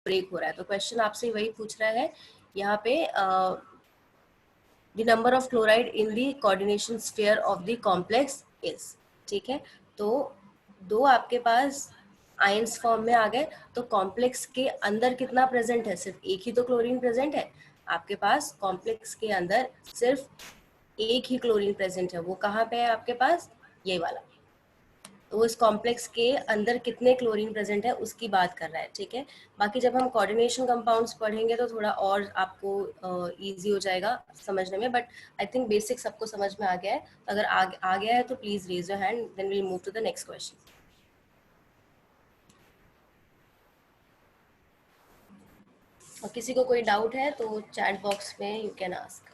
Break हो रहा है। तो क्वेश्चन आपसे वही पूछ रहा है यहाँ पे the number of chloride in the coordination sphere of the complex is. ठीक है, तो दो आपके पास आयंस फॉर्म में आ गए, तो कॉम्प्लेक्स के अंदर कितना प्रेजेंट है? सिर्फ एक ही तो क्लोरीन प्रेजेंट है आपके पास। कॉम्प्लेक्स के अंदर सिर्फ एक ही क्लोरीन प्रेजेंट है, वो कहाँ पे है आपके पास? ये वाला। तो इस कॉम्प्लेक्स के अंदर कितने क्लोरीन प्रेजेंट है उसकी बात कर रहा है। ठीक है, बाकी जब हम कोऑर्डिनेशन कंपाउंड्स पढ़ेंगे तो थोड़ा और आपको इजी हो जाएगा समझने में, बट आई थिंक बेसिक सबको समझ में आ गया है। अगर आ गया है तो please raise your hand, then we'll move to the next question. और किसी को कोई डाउट है तो चैट बॉक्स में you can ask.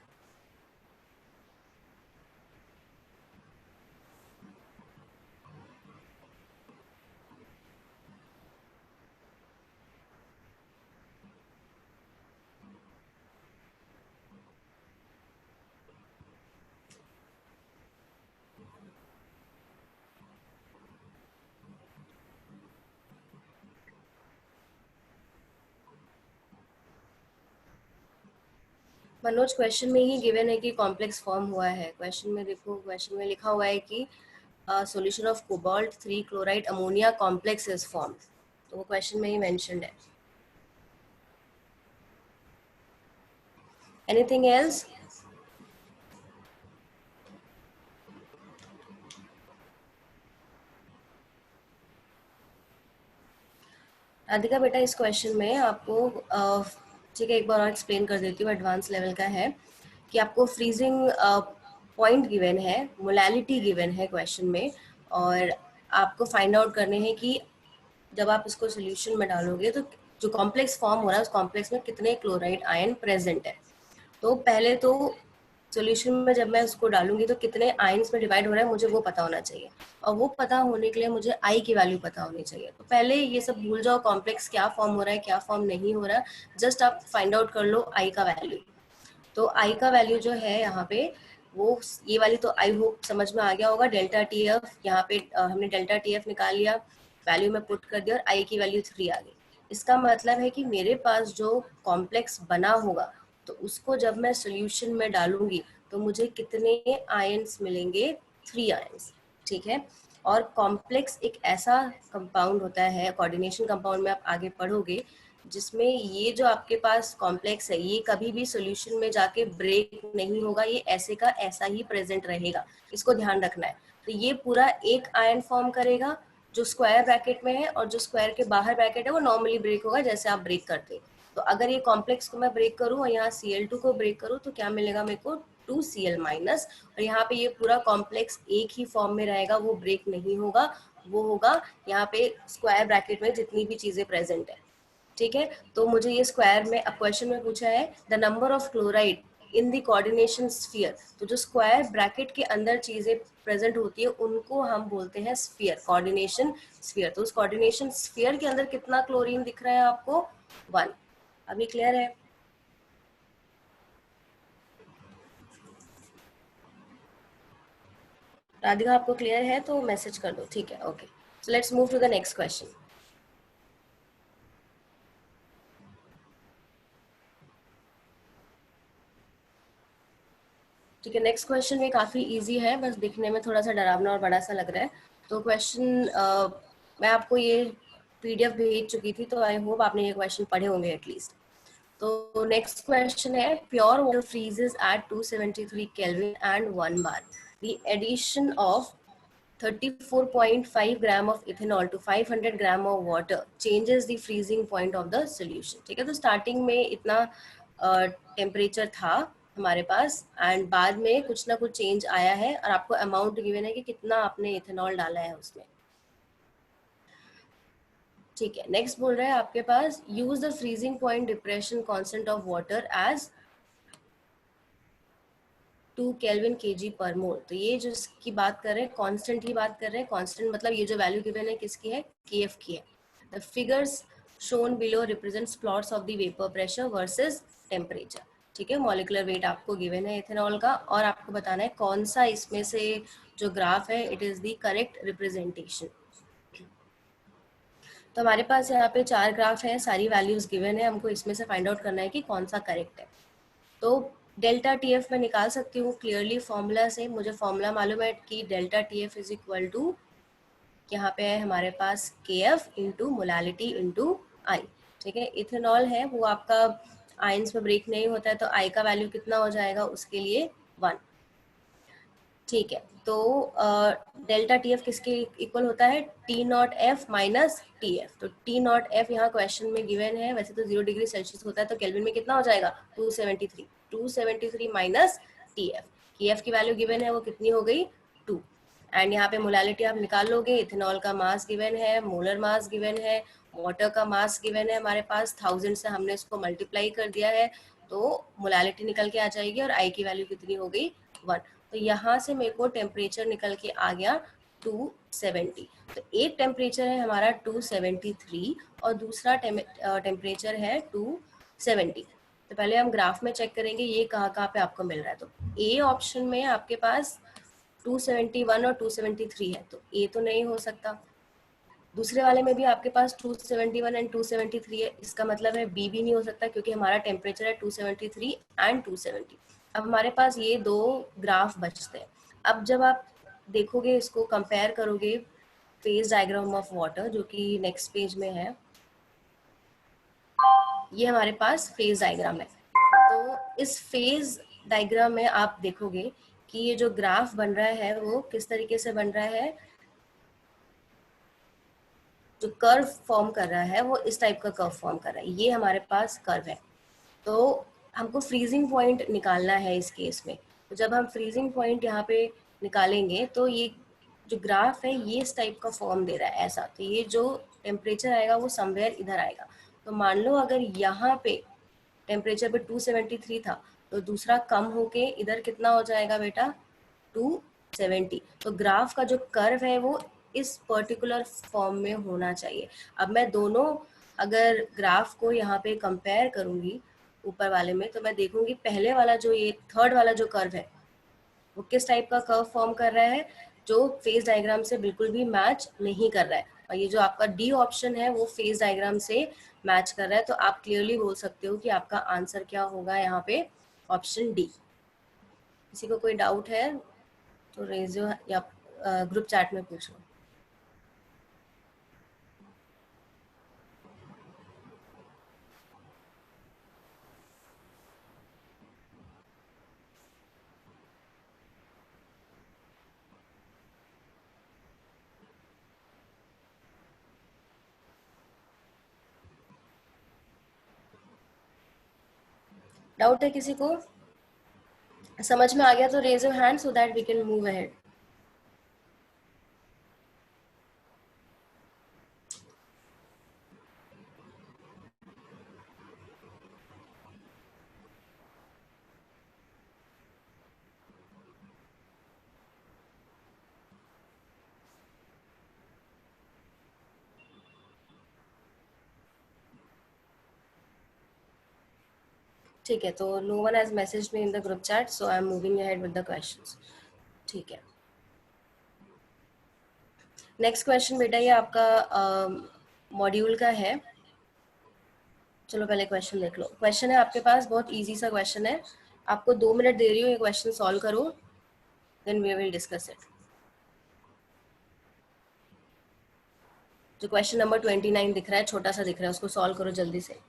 Manoj, question में ही गिवन है कि कॉम्प्लेक्स फॉर्म हुआ है। क्वेश्चन में देखो, क्वेश्चन में लिखा हुआ है कि solution of cobalt 3 chloride ammonia complex is form. तो वो क्वेश्चन में ही मेंशन्ड है। Anything else? राधिका बेटा, इस क्वेश्चन में आपको ठीक है, एक बार और एक्सप्लेन कर देती हूँ, एडवांस लेवल का है कि आपको फ्रीजिंग पॉइंट गिवन है, मोलैलिटी गिवन है क्वेश्चन में, और आपको फाइंड आउट करने हैं कि जब आप इसको सोल्यूशन में डालोगे तो जो कॉम्प्लेक्स फॉर्म हो रहा है उस कॉम्प्लेक्स में कितने क्लोराइड आयन प्रेजेंट है। तो पहले तो सॉल्यूशन में जब मैं उसको डालूंगी तो कितने आयंस में डिवाइड हो रहा है मुझे वो पता होना चाहिए, और वो पता होने के लिए मुझे आई की वैल्यू पता होनी चाहिए। तो पहले ये सब भूल जाओ, कॉम्प्लेक्स क्या फॉर्म हो रहा है क्या फॉर्म नहीं हो रहा, जस्ट आप फाइंड आउट कर लो आई का वैल्यू। तो आई का वैल्यू जो है यहाँ पे वो ये वाली, तो आई होप समझ में आ गया होगा। डेल्टा टी एफ, यहाँ पे हमने डेल्टा टी एफ निकाल लिया, वैल्यू में पुट कर दिया और आई की वैल्यू 3 आ गई। इसका मतलब है कि मेरे पास जो कॉम्प्लेक्स बना होगा तो उसको जब मैं सोल्यूशन में डालूंगी तो मुझे कितने आयंस मिलेंगे? 3 आयंस। ठीक है, और कॉम्प्लेक्स एक ऐसा कंपाउंड होता है, कोऑर्डिनेशन कंपाउंड में आप आगे पढ़ोगे, जिसमें ये जो आपके पास कॉम्प्लेक्स है ये कभी भी सॉल्यूशन में जाके ब्रेक नहीं होगा, ये ऐसे का ऐसा ही प्रेजेंट रहेगा। इसको ध्यान रखना है। तो ये पूरा एक आयन फॉर्म करेगा जो स्क्वायर ब्रैकेट में है, और जो स्क्वायर के बाहर ब्रैकेट है वो नॉर्मली ब्रेक होगा जैसे आप ब्रेक करते हो। तो अगर ये कॉम्प्लेक्स को मैं ब्रेक करूँ और यहाँ Cl2 को ब्रेक करूँ तो क्या मिलेगा मेरे को? 2Cl माइनस, और यहाँ पे ये पूरा कॉम्प्लेक्स एक ही फॉर्म में रहेगा, वो ब्रेक नहीं होगा, वो होगा यहाँ पे स्क्वायर ब्रैकेट में जितनी भी चीजें प्रेजेंट है। ठीक है, तो मुझे ये स्क्वायर में, अब क्वेश्चन में पूछा है the number of chloride in the coordination sphere, तो जो स्क्वायर ब्रैकेट के अंदर चीजें प्रेजेंट होती है उनको हम बोलते हैं स्फीयर, कोऑर्डिनेशन स्फीयर। तो उस कोऑर्डिनेशन स्फीयर के अंदर कितना क्लोरीन दिख रहा है आपको? 1। अभी क्लियर है? राधिका आपको क्लियर है तो मैसेज कर दो। ठीक है, okay, so let's move to the next question. ठीक है, नेक्स्ट क्वेश्चन में काफी इजी है, बस दिखने में थोड़ा सा डरावना और बड़ा सा लग रहा है। तो क्वेश्चन मैं आपको ये पीडीएफ भेज चुकी थी, तो आई होप आपने ये क्वेश्चन पढ़े होंगे एटलीस्ट। तो नेक्स्ट क्वेश्चन है, pure water freezes at 273 kelvin and 1 bar. The addition of 34.5 gram of ethanol to 500 gram of water changes the freezing point of the solution. ठीक है, तो स्टार्टिंग में इतना टेम्परेचर था हमारे पास, एंड बाद में कुछ ना कुछ चेंज आया है, और आपको अमाउंट गिवन है कि कितना आपने इथेनॉल डाला है उसमें। ठीक है, नेक्स्ट बोल रहा है आपके पास, use the freezing point depression constant of water as 2 kelvin kg per mole. तो ये जो इसकी बात कर रहे हैं कांस्टेंट ही बात कर रहे हैं। कांस्टेंट मतलब ये जो वैल्यू गिवन है किसकी है? केएफ की है। The figures shown below represents plots of the vapour pressure versus temperature. ठीक है, मॉलिक्यूलर वेट आपको गिवन है इथेनॉल का, और आपको बताना है कौन सा इसमें से जो ग्राफ है it is the correct representation. तो हमारे पास यहाँ पे 4 ग्राफ है, सारी वैल्यूज गिवन है, हमको इसमें से फाइंड आउट करना है कि कौन सा करेक्ट है। तो डेल्टा टी एफ मैं निकाल सकती हूँ क्लियरली फॉर्मूला से। मुझे फॉर्मूला मालूम है कि delta T F is equal to, यहाँ पे है हमारे पास K F into molality into I. ठीक है, इथेनॉल है वो आपका आयंस में ब्रेक नहीं होता है, तो आई का वैल्यू कितना हो जाएगा उसके लिए 1। ठीक है, तो डेल्टा टी एफ किसके इक्वल होता है, T not F minus T F. तो टी नॉट एफ यहाँ क्वेश्चन में गिवन है, वैसे तो 0 डिग्री सेल्सियस होता है, तो केल्विन में कितना हो जाएगा 273। 273 माइनस टी एफ, की एफ की वैल्यू गिवन है वो कितनी हो गई 2। एंड यहाँ पे मोलालिटी आप निकाल लोगे, इथेनॉल का मास गिवन है, मोलर मास गिवन है, वाटर का मास गिवन है हमारे पास 1000 से हमने इसको मल्टीप्लाई कर दिया है, तो मोलालिटी निकल के आ जाएगी और आई की वैल्यू कितनी हो गई 1। तो यहाँ से मेरे को टेम्परेचर निकल के आ गया 270। तो एक टेम्परेचर है हमारा 273 और दूसरा टेम्परेचर है 270। तो पहले हम ग्राफ में चेक करेंगे ये कहाँ कहाँ पे आपको मिल रहा है। तो ए ऑप्शन में आपके पास 271 और 273 है, तो ए तो नहीं हो सकता। दूसरे वाले में भी आपके पास 271 एंड 273 है, इसका मतलब है बी भी नहीं हो सकता क्योंकि हमारा टेम्परेचर है 273 एंड 270। अब हमारे पास ये दो ग्राफ बचते हैं। अब जब आप देखोगे इसको कंपेयर करोगे फेज डायग्राम ऑफ वाटर, जो कि नेक्स्ट पेज में है, ये हमारे पास फेज डायग्राम है। तो इस फेज डायग्राम में आप देखोगे कि ये जो ग्राफ बन रहा है वो किस तरीके से बन रहा है, जो कर्व फॉर्म कर रहा है वो इस टाइप का कर्व फॉर्म कर रहा है। ये हमारे पास कर्व है, तो हमको फ्रीजिंग पॉइंट निकालना है इस केस में। तो जब हम फ्रीजिंग पॉइंट यहाँ पे निकालेंगे तो ये जो ग्राफ है ये इस टाइप का फॉर्म दे रहा है ऐसा, तो ये जो टेम्परेचर आएगा वो समवेयर इधर आएगा। तो मान लो अगर यहाँ पे टेम्परेचर पे 273 था, तो दूसरा कम होके इधर कितना हो जाएगा बेटा 270। तो ग्राफ का जो कर्व है वो इस पर्टिकुलर फॉर्म में होना चाहिए। अब मैं दोनों अगर ग्राफ को यहाँ पे कंपेयर करूंगी ऊपर वाले में, तो मैं देखूंगी पहले वाला जो ये थर्ड वाला जो कर्व है वो किस टाइप का कर्व फॉर्म कर रहा है, जो फेज डायग्राम से बिल्कुल भी मैच नहीं कर रहा है। और ये जो आपका डी ऑप्शन है वो फेज डायग्राम से मैच कर रहा है। तो आप क्लियरली बोल सकते हो कि आपका आंसर क्या होगा यहाँ पे, ऑप्शन डी। किसी को कोई डाउट है तो रेज या ग्रुप चैट में पूछ लो। डाउट है किसी को, समझ में आ गया तो raise your hand so that we can move ahead. ठीक है, तो no one has message me in the group chat, so I am moving ahead with the questions. ठीक है, नेक्स्ट क्वेश्चन बेटा ये आपका मॉड्यूल का है। चलो पहले क्वेश्चन देख लो। क्वेश्चन है आपके पास, बहुत इजी सा क्वेश्चन है, आपको 2 मिनट दे रही हूँ ये क्वेश्चन सॉल्व करो, then we will discuss it. जो क्वेश्चन नंबर 29 दिख रहा है, छोटा सा दिख रहा है, उसको सॉल्व करो जल्दी से।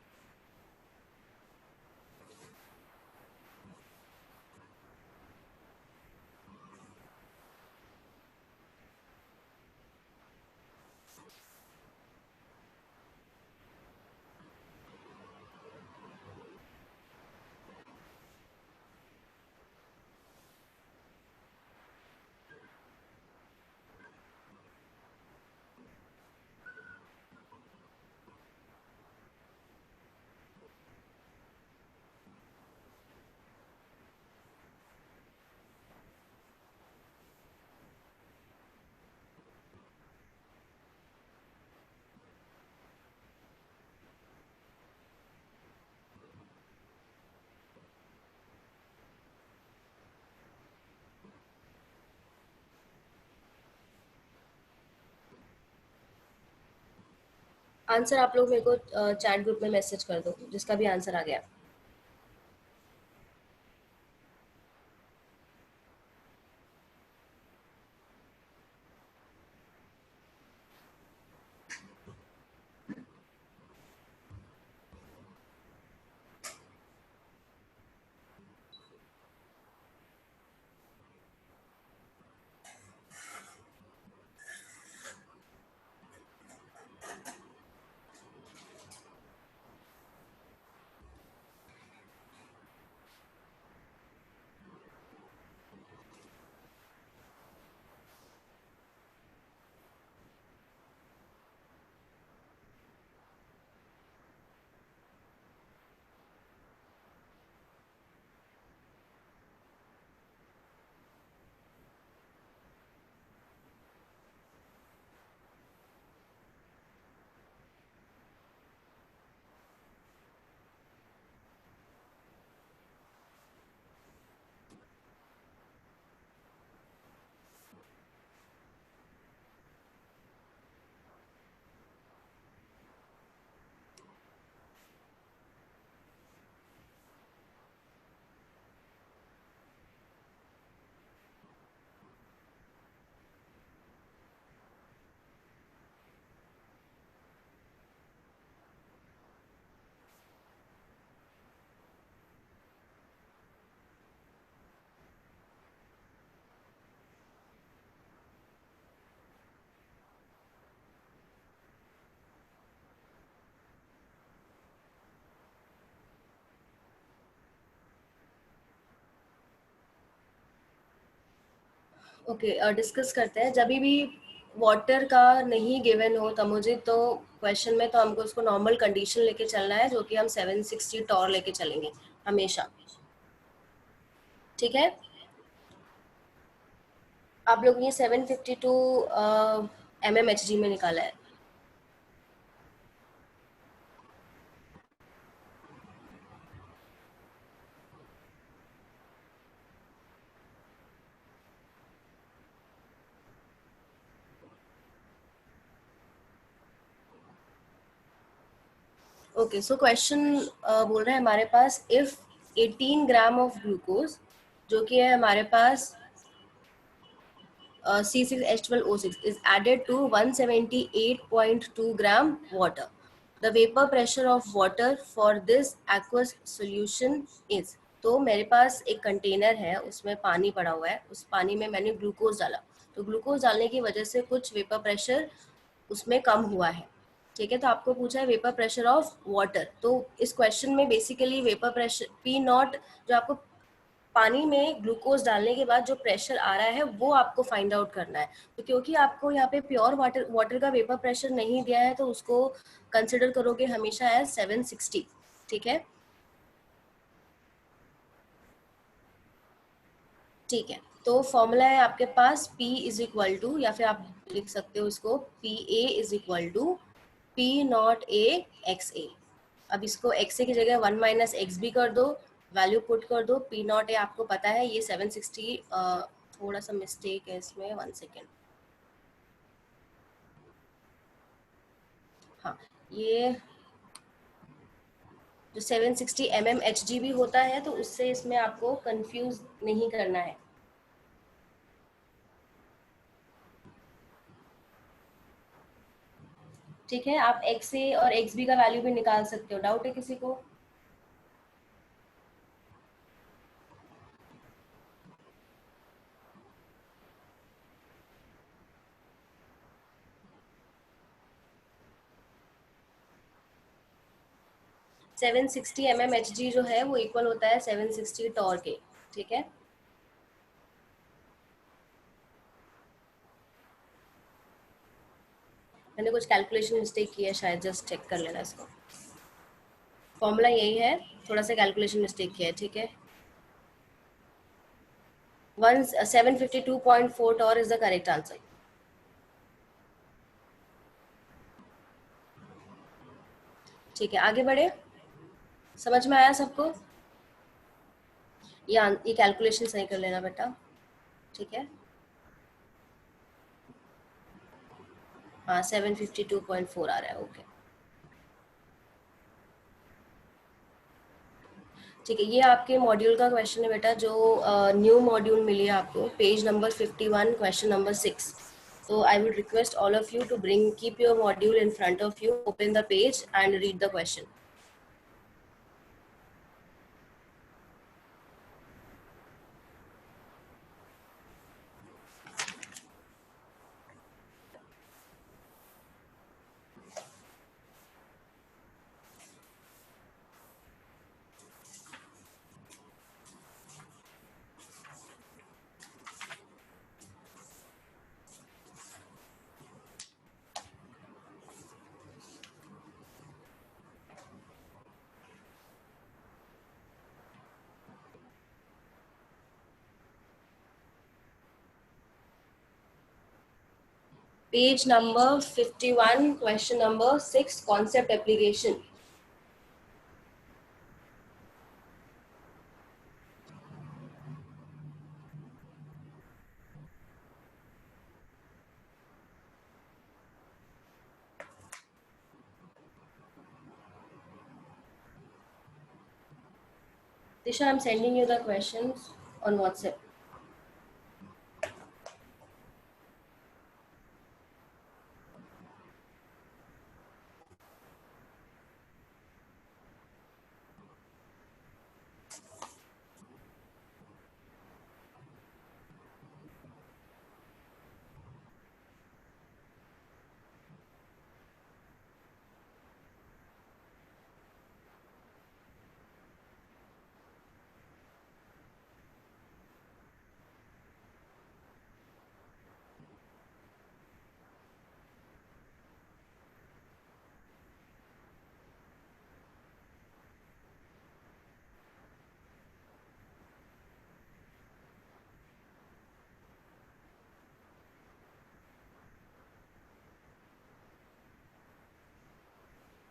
आंसर आप लोग मेरे को चैट ग्रुप में मैसेज कर दो, जिसका भी आंसर आ गया। ओके, डिस्कस करते हैं। जब भी वाटर का नहीं गिवन हो मुझे तो क्वेश्चन में, तो हमको उसको नॉर्मल कंडीशन लेके चलना है, जो कि हम 760 टॉर लेके चलेंगे हमेशा। ठीक है, आप लोग ये 752 mmHg में निकाला है। ओके, सो क्वेश्चन बोल रहा है हमारे पास, इफ 18 ग्राम ऑफ ग्लूकोज, जो कि है हमारे पास C6H12O6, is added to 178.2 gram water. The vapor pressure of water for this aqueous solution is। तो मेरे पास एक कंटेनर है, उसमें पानी पड़ा हुआ है, उस पानी में मैंने ग्लूकोज डाला, तो ग्लूकोज डालने की वजह से कुछ वेपर प्रेशर उसमें कम हुआ है। ठीक है, तो आपको पूछा है वेपर प्रेशर ऑफ वाटर, तो इस क्वेश्चन में basically vapour pressure P not, जो आपको पानी में ग्लूकोज डालने के बाद जो प्रेशर आ रहा है वो आपको फाइंड आउट करना है। तो क्योंकि आपको यहाँ पे प्योर वाटर का वेपर प्रेशर नहीं दिया है, तो उसको कंसिडर करोगे हमेशा एज 760। ठीक है, ठीक है, तो फॉर्मूला है आपके पास P इज इक्वल टू, या फिर आप लिख सकते हो इसको P A is equal to P not A X A. अब इसको एक्स ए की जगह 1 - एक्स बी कर दो, वैल्यू पुट कर दो। पी नॉट ए आपको पता है ये 760, थोड़ा सा मिस्टेक है इसमें, 1 सेकेंड। हाँ, ये जो 760 mmHg भी होता है, तो उससे इसमें आपको कंफ्यूज नहीं करना है। ठीक है, आप एक्स ए और एक्स बी का वैल्यू भी निकाल सकते हो। डाउट है किसी को? 760 mmHg जो है वो इक्वल होता है 760 टॉर के। ठीक है, मैंने कुछ कैलकुलेशन मिस्टेक किया है शायद, जस्ट चेक कर लेना इसको। फॉर्मूला यही है, थोड़ा सा कैलकुलेशन मिस्टेक किया है। ठीक है, 752.4 torr is the correct answer. ठीक है, आगे बढ़े। समझ में आया सबको? ये कैलकुलेशन सही कर लेना बेटा। ठीक है, हाँ 752.4 आ रहा है। ओके, ठीक है, ये आपके मॉड्यूल का क्वेश्चन है बेटा, जो न्यू मॉड्यूल मिली है आपको, page number 51, question number 6. So I would request all of you to keep your module in front of you, open the page and read the question. Page number 51, question number 6, concept application. Disha, I'm sending you the questions on WhatsApp.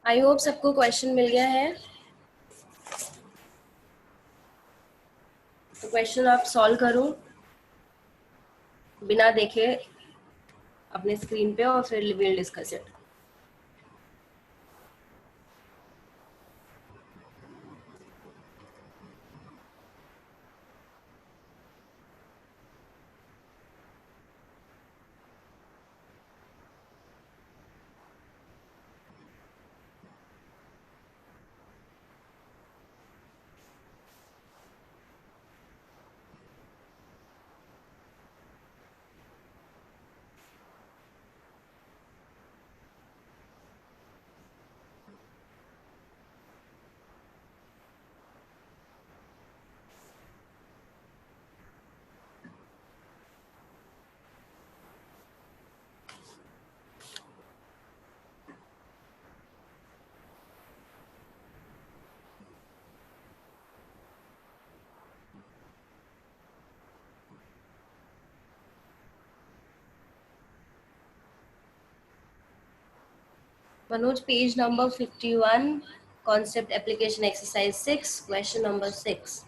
I hope सबको question मिल गया है. तो question आप solve करो बिना देखे अपने screen पे, और फिर will discuss it. Manoj, page number 51, concept application exercise 6, question number 6.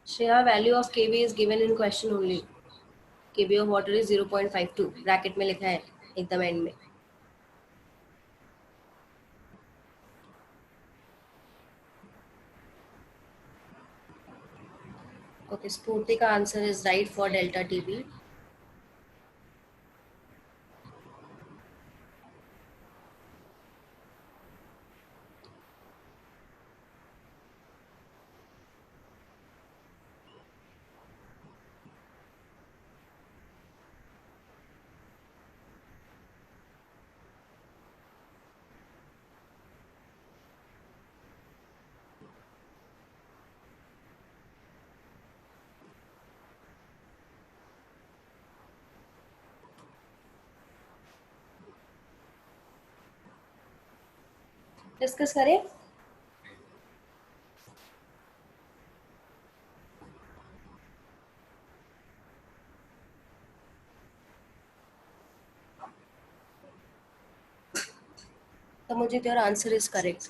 Shreya, value of kb is given in question only. kb of water is 0.52, bracket में लिखा है एकदम एंड में. Okay, Spurti का answer is right for delta TB. Discuss करें. तो मुझे your answer is correct.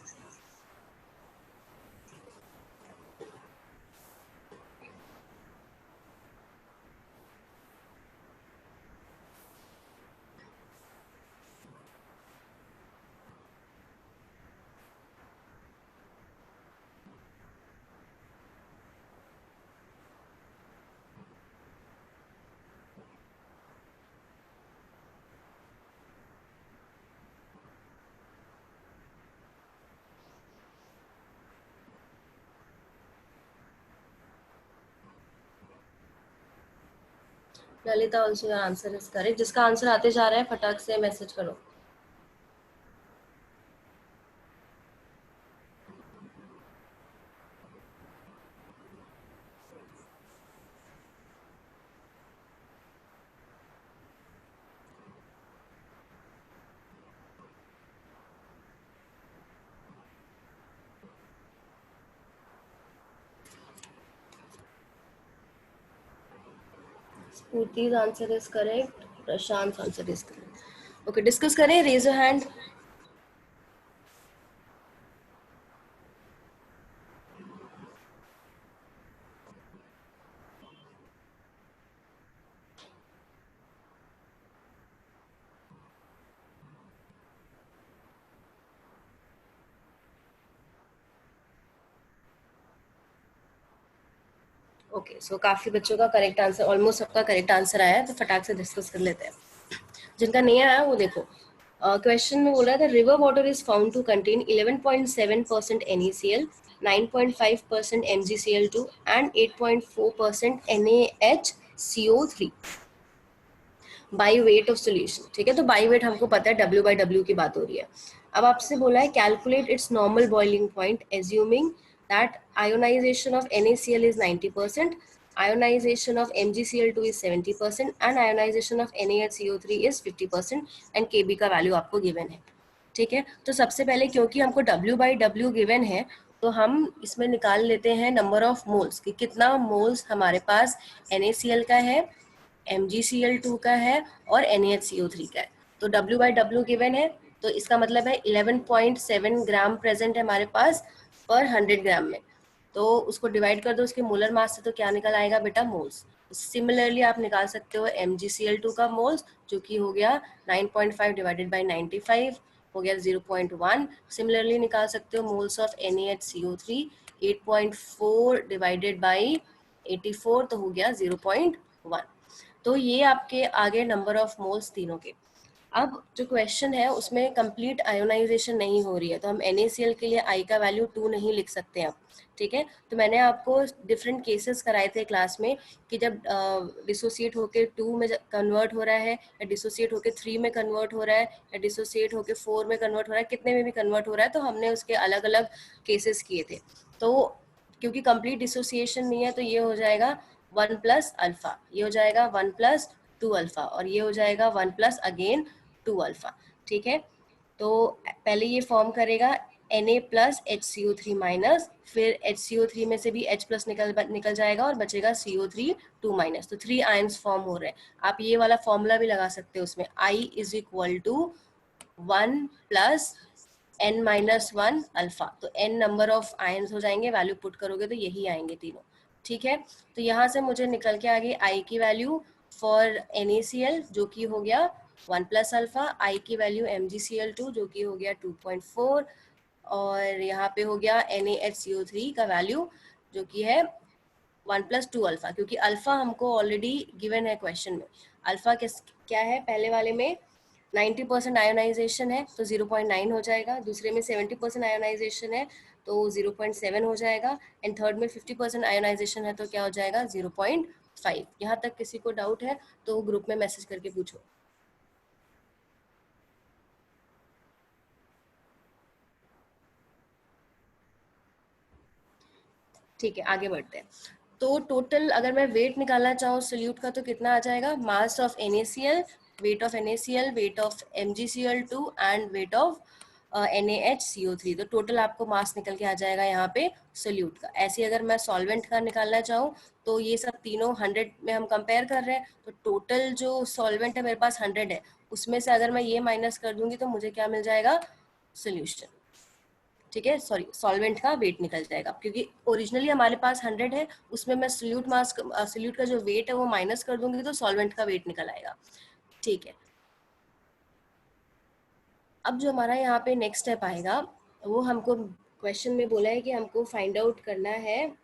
Lalita also your answer is correct. जिसका आंसर आते जा रहा है फटाक से मैसेज करो. Spurti's answer is correct. Prashant's answer is correct. Okay, discuss करें. Raise your hand. ओके, सो काफी बच्चों का करेक्ट आंसर, ऑलमोस्ट सबका करेक्ट आंसर आया है, तो फटाक से डिस्कस कर लेते हैं. जिनका नहीं आया वो देखो. क्वेश्चन में बोल रहा था river water is found to contain 11.7% NaCl, 9.5% MgCl2 and 8.4% NaHCO3 by weight of solution. ठीक है, तो बाई वेट हमको पता है W/W की बात हो रही है. अब आपसे बोला है calculate its normal boiling point assuming that ionisation of NaCl is 90%, ionization of MgCl2 is 70% and ionization of NaHCO3 is 50% and Kb का वैल्यू आपको गिवन है. ठीक है, तो सबसे पहले क्योंकि हमको W/W गिवन है तो हम इसमें निकाल लेते हैं नंबर ऑफ मोल्स कि कितना मोल्स हमारे पास NaCl का है, MgCl2 का है और NaHCO3 का है. तो W/W गिवन है, तो इसका मतलब है 11.7 ग्राम प्रेजेंट है हमारे पास पर 100 ग्राम में. तो उसको डिवाइड कर दो उसके मोलर मास से, तो क्या निकल आएगा बेटा? मोल्स. सिमिलरली आप निकाल सकते हो MgCl2 का मोल्स, जो कि हो गया 9.5 डिवाइडेड बाई 95 हो गया 0.1. सिमिलरली निकाल सकते हो moles of NaHCO3 8.4 divided by 84 तो हो गया 0.1. तो ये आपके आगे नंबर ऑफ मोल्स तीनों के. अब जो क्वेश्चन है उसमें कंप्लीट आयोनाइजेशन नहीं हो रही है, तो हम NaCl के लिए I का वैल्यू 2 नहीं लिख सकते हैं. ठीक है, तो मैंने आपको डिफरेंट केसेस कराए थे क्लास में कि जब डिसोसिएट होके 2 में कन्वर्ट हो रहा है या डिसोसिएट होके 3 में कन्वर्ट हो रहा है या डिसोसिएट होके 4 में कन्वर्ट हो रहा है, कितने में भी कन्वर्ट हो रहा है, तो हमने उसके अलग अलग केसेस किए थे. तो क्योंकि कंप्लीट डिसोसिएशन नहीं है तो ये हो जाएगा 1 प्लस अल्फा, ये हो जाएगा 1 प्लस 2 अल्फा और ये हो जाएगा 1 प्लस अगेन 2 अल्फा. ठीक है, तो पहले ये फॉर्म करेगा Na प्लस HCO3 माइनस, फिर HCO3 में से भी H प्लस निकल जाएगा और बचेगा CO3 2 माइनस. तो 3 आयंस फॉर्म हो रहे हैं. आप ये वाला फॉर्मूला भी लगा सकते हो उसमें, I is equal to 1 plus N-1 alpha. तो N नंबर ऑफ आयंस हो जाएंगे, वैल्यू पुट करोगे तो यही आएंगे तीनों. ठीक है, तो यहाँ से मुझे निकल के आ गई आई की वैल्यू फॉर NaCl जो कि हो गया 1 प्लस अल्फा, आई की वैल्यू MgCl2 जो कि हो गया 2.4, और यहाँ पे हो गया NaHCO3 का वैल्यू जो कि है 1+2 अल्फा, क्योंकि अल्फा हमको ऑलरेडी गिवन है क्वेश्चन में। अल्फा क्या है, पहले वाले में 90% आयोनाइजेशन है तो 0.9 हो जाएगा, दूसरे में 70% आयोनाइजेशन है तो 0.7 हो जाएगा, एंड थर्ड में 50% आयोनाइजेशन है तो क्या हो जाएगा 0.5। यहाँ तक किसी को डाउट है तो ग्रुप में मैसेज करके पूछो। ठीक है, आगे बढ़ते हैं। तो टोटल अगर मैं वेट निकालना चाहूँ सोल्यूट का तो कितना आ जाएगा, mass of NaCl, weight of NaCl, weight of MgCl2 and weight of NaHCO3। तो टोटल आपको मास निकल के आ जाएगा यहाँ पे सोल्यूट का। ऐसे अगर मैं सॉल्वेंट का निकालना चाहूँ तो ये सब तीनों 100 में हम कंपेयर कर रहे हैं, तो टोटल जो सॉल्वेंट है मेरे पास 100 है, उसमें से अगर मैं ये माइनस कर दूंगी तो मुझे क्या मिल जाएगा, सोल्यूशन। ठीक है, सॉरी, सॉल्वेंट का वेट निकल जाएगा, क्योंकि ओरिजिनली हमारे पास 100 है, उसमें मैं सोल्यूट का जो वेट है वो माइनस कर दूंगी तो सॉल्वेंट का वेट निकल आएगा। ठीक है, अब जो हमारा यहाँ पे नेक्स्ट स्टेप आएगा वो हमको क्वेश्चन में बोला है कि हमको फाइंड आउट करना है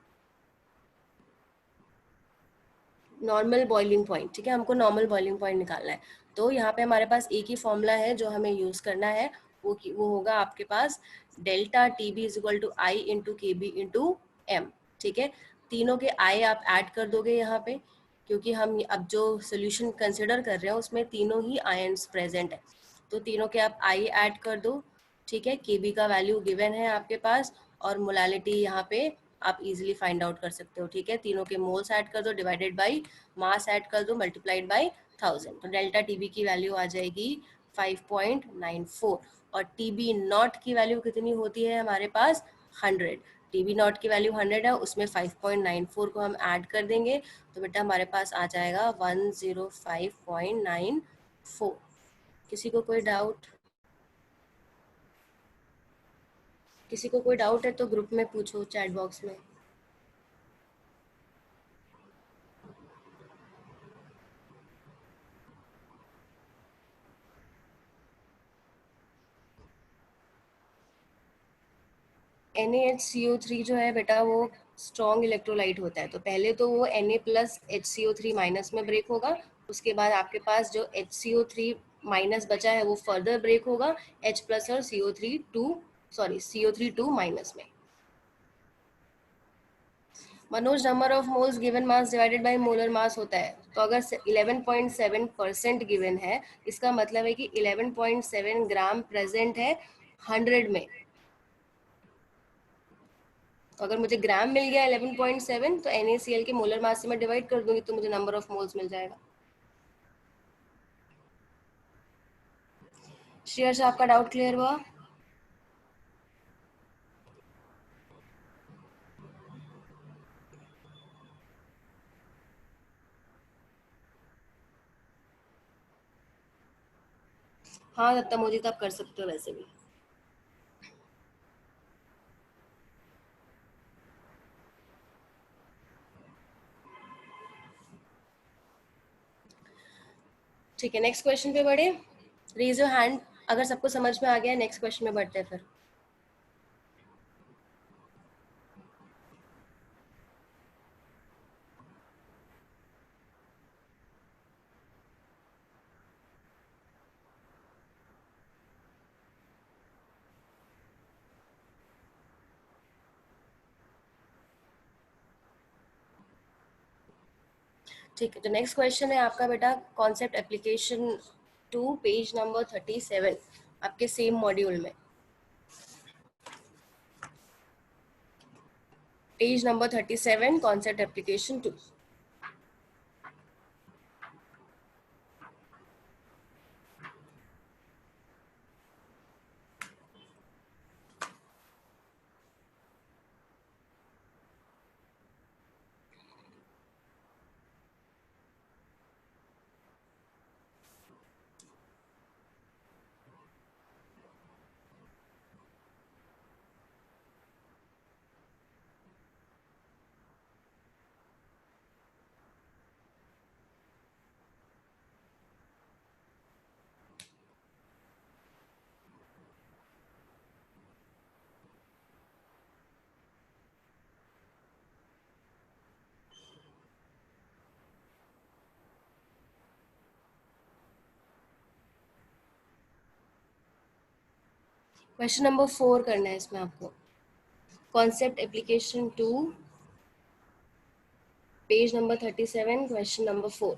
नॉर्मल बॉइलिंग पॉइंट। ठीक है, हमको नॉर्मल बॉइलिंग पॉइंट निकालना है। तो यहाँ पे हमारे पास एक ही फॉर्मूला है जो हमें यूज करना है, वो होगा आपके पास delta TB is equal to I into KB into M. ठीक है, तीनों के आई आप ऐड कर दोगे यहाँ पे, क्योंकि हम अब जो सोल्यूशन कंसिडर कर रहे हैं उसमें तीनों ही आयंस प्रेजेंट है, तो तीनों के आप आई ऐड कर दो। ठीक है, KB का वैल्यू गिवन है आपके पास, और मोलालिटी यहाँ पे आप इजीली फाइंड आउट कर सकते हो। ठीक है, तीनों के मोल्स ऐड कर दो डिवाइडेड बाय मास ऐड कर दो मल्टीप्लाइड बाय 1000, तो डेल्टा TB की वैल्यू आ जाएगी 5.94, और TB नॉट की वैल्यू कितनी होती है हमारे पास 100। TB नॉट की वैल्यू 100 है, उसमें 5.94 को हम ऐड कर देंगे तो बेटा हमारे पास आ जाएगा 105.94। किसी को कोई डाउट, किसी को कोई डाउट है तो ग्रुप में पूछो चैट बॉक्स में। NaHCO3 जो है बेटा वो स्ट्रॉन्ग इलेक्ट्रोलाइट होता है, तो पहले तो वो Na+HCO3 माइनस में ब्रेक होगा, उसके बाद आपके पास जो HCO3 माइनस बचा है वो फर्दर ब्रेक होगा H प्लस और CO3 2 माइनस में। Manoj, number of moles given mass divided by molar mass होता है, तो अगर 11.7% गिवन है, इसका मतलब है कि 11.7 ग्राम प्रेजेंट है 100 में। तो अगर मुझे ग्राम मिल गया 11.7 तो NaCl के मोलर मास से मैं डिवाइड कर दूंगी तो मुझे नंबर ऑफ मोल्स मिल जाएगा। श्रेयस, आपका डाउट क्लियर हुआ? हाँ दत्ता मोदी, तो आप कर सकते हो वैसे भी। ठीक है, नेक्स्ट क्वेश्चन पे बढ़े। रेज योर हैंड अगर सबको समझ में आ गया। नेक्स्ट क्वेश्चन में बढ़ते हैं फिर। ठीक है, तो नेक्स्ट क्वेश्चन है आपका बेटा कॉन्सेप्ट एप्लीकेशन 2 पेज नंबर 37 आपके सेम मॉड्यूल में। Page number 37 concept application 2। Question number 4 करना है इसमें आपको। Concept application 2, page number 37, question number 4।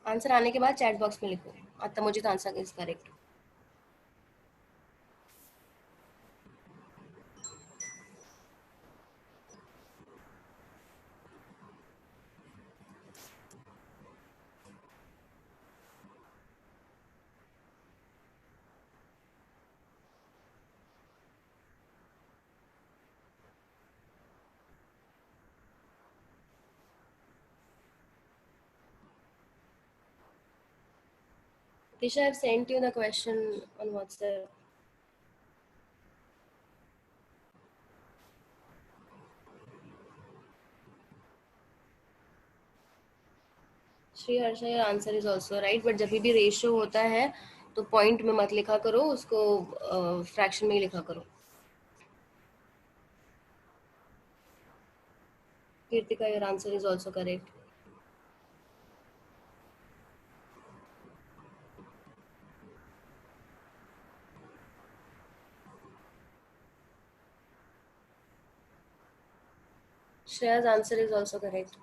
Answer आने के बाद चैट बॉक्स में लिखो, आता मुझे तो answer is correct. Tisha, I've sent you the question on WhatsApp. Shri Harsha, your answer is also right, but जब भी रेशियो होता है तो पॉइंट में मत लिखा करो, उसको फ्रैक्शन में ही लिखा करो। Kirtika, your answer is also correct. Shreya's answer is also correct.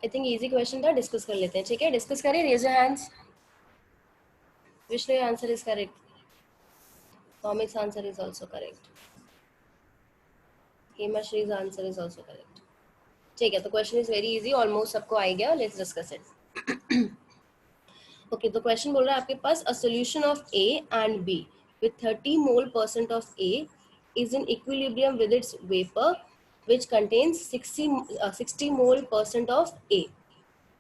I think easy question था, डिस्कस कर लेते हैं। ठीक है, डिस्कस करें, raise your hands. Vishnu, answer is correct. Tomic's answer is also correct. Hemashree's answer is also correct. ठीक है, तो question is very easy, almost सबको आ गया। Let's discuss it. ओके, तो क्वेश्चन बोल रहा है आपके पास, uh solution of A and B with 30 mole percent of A is in equilibrium with its vapor which contains 60 mole percent of A.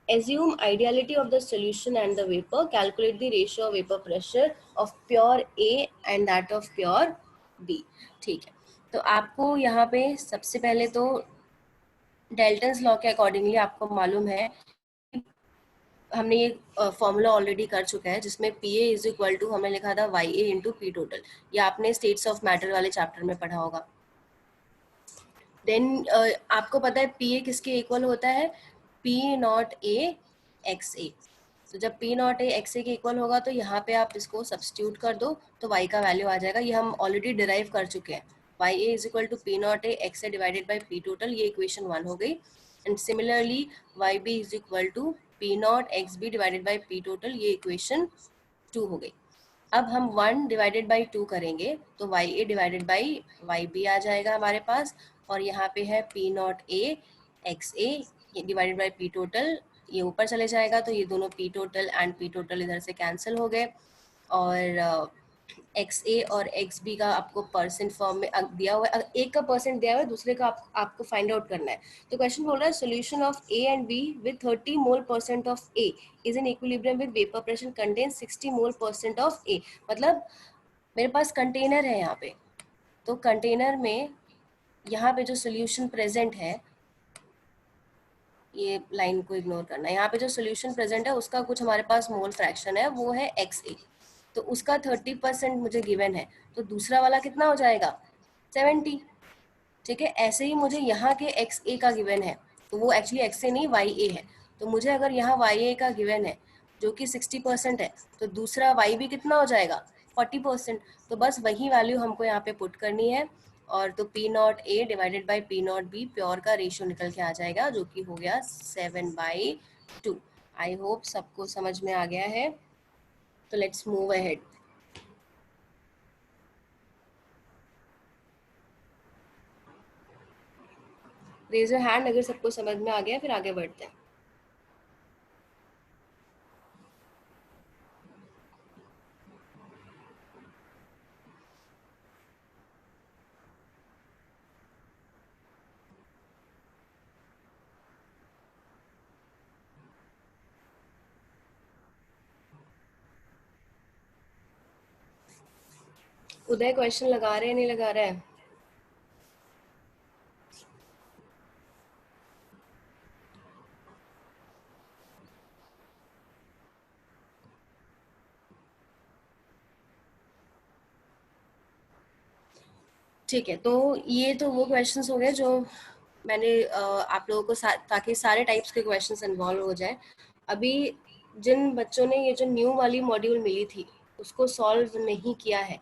Assume ideality of the solution and the vapor. Calculate the ratio of vapor pressure of pure A and that of pure B. ठीक है, तो आपको यहाँ पे सबसे पहले तो Dalton's law के अकॉर्डिंगली आपको मालूम है, हमने ये फॉर्मूला ऑलरेडी कर चुका है, जिसमें P A is equal to हमने लिखा था Y A into P total. ये आपने स्टेट्स ऑफ मैटर वाले चैप्टर में पढ़ा होगा। देन आपको पता है पी ए किसके इक्वल होता है, पी नॉट ए एक्स ए। तो जब पी नॉट ए एक्स ए के इक्वल होगा तो यहाँ पे आप इसको सब्सटीट्यूट कर दो तो वाई का वैल्यू आ जाएगा। ये हम ऑलरेडी डिराइव कर चुके हैं, Y A is equal to P not A X A divided by P total, ये इक्वेशन 1 हो गई। And similarly Y B is equal to P nought X B divided by P total, ये equation 2 हो गई। अब हम 1 divided by 2 करेंगे तो Y A divided by Y B आ जाएगा हमारे पास, और यहाँ पे है P not A X A divided by P total, ये ऊपर चले जाएगा तो ये दोनों P total and P total इधर से कैंसिल हो गए। और एक्स ए और एक्स बी का आपको परसेंट फॉर्म में दिया हुआ है, एक का परसेंट दिया हुआ है, दूसरे का आपको फाइंड आउट करना है। तो क्वेश्चन बोल रहा है solution of A and B with 30 mole percent of A is in equilibrium with vapour pressure contains 60 mole percent of A. मतलब मेरे पास कंटेनर है यहाँ पे, तो कंटेनर में यहाँ पे जो सोल्यूशन प्रेजेंट है, ये लाइन को इग्नोर करना है, यहाँ पे जो सोल्यूशन प्रेजेंट है उसका कुछ हमारे पास मोल फ्रैक्शन है, वो है एक्स ए। तो उसका 30% मुझे गिवन है, तो दूसरा वाला कितना हो जाएगा 70। ठीक है, ऐसे ही मुझे यहाँ के एक्स ए का गिवन है, तो वो एक्चुअली एक्स ए नहीं वाई ए है। तो मुझे अगर यहाँ वाई ए का गिवन है जो कि 60% है, तो दूसरा वाई भी कितना हो जाएगा 40%। तो बस वही वैल्यू हमको यहाँ पे पुट करनी है, और तो P not a divided by P nought B pure का रेशियो निकल के आ जाएगा, जो कि हो गया 7/2। आई होप सबको समझ में आ गया है, तो let's move ahead. Raise your hand अगर सबको समझ में आ गया, फिर आगे बढ़ते हैं। उदय क्वेश्चन लगा रहे हैं, नहीं लगा रहे हैं? ठीक है, तो ये तो वो क्वेश्चंस हो गए जो मैंने आप लोगों को ताकि सारे टाइप्स के क्वेश्चंस इन्वॉल्व हो जाए। अभी जिन बच्चों ने ये जो न्यू वाली मॉड्यूल मिली थी उसको सॉल्व नहीं किया है,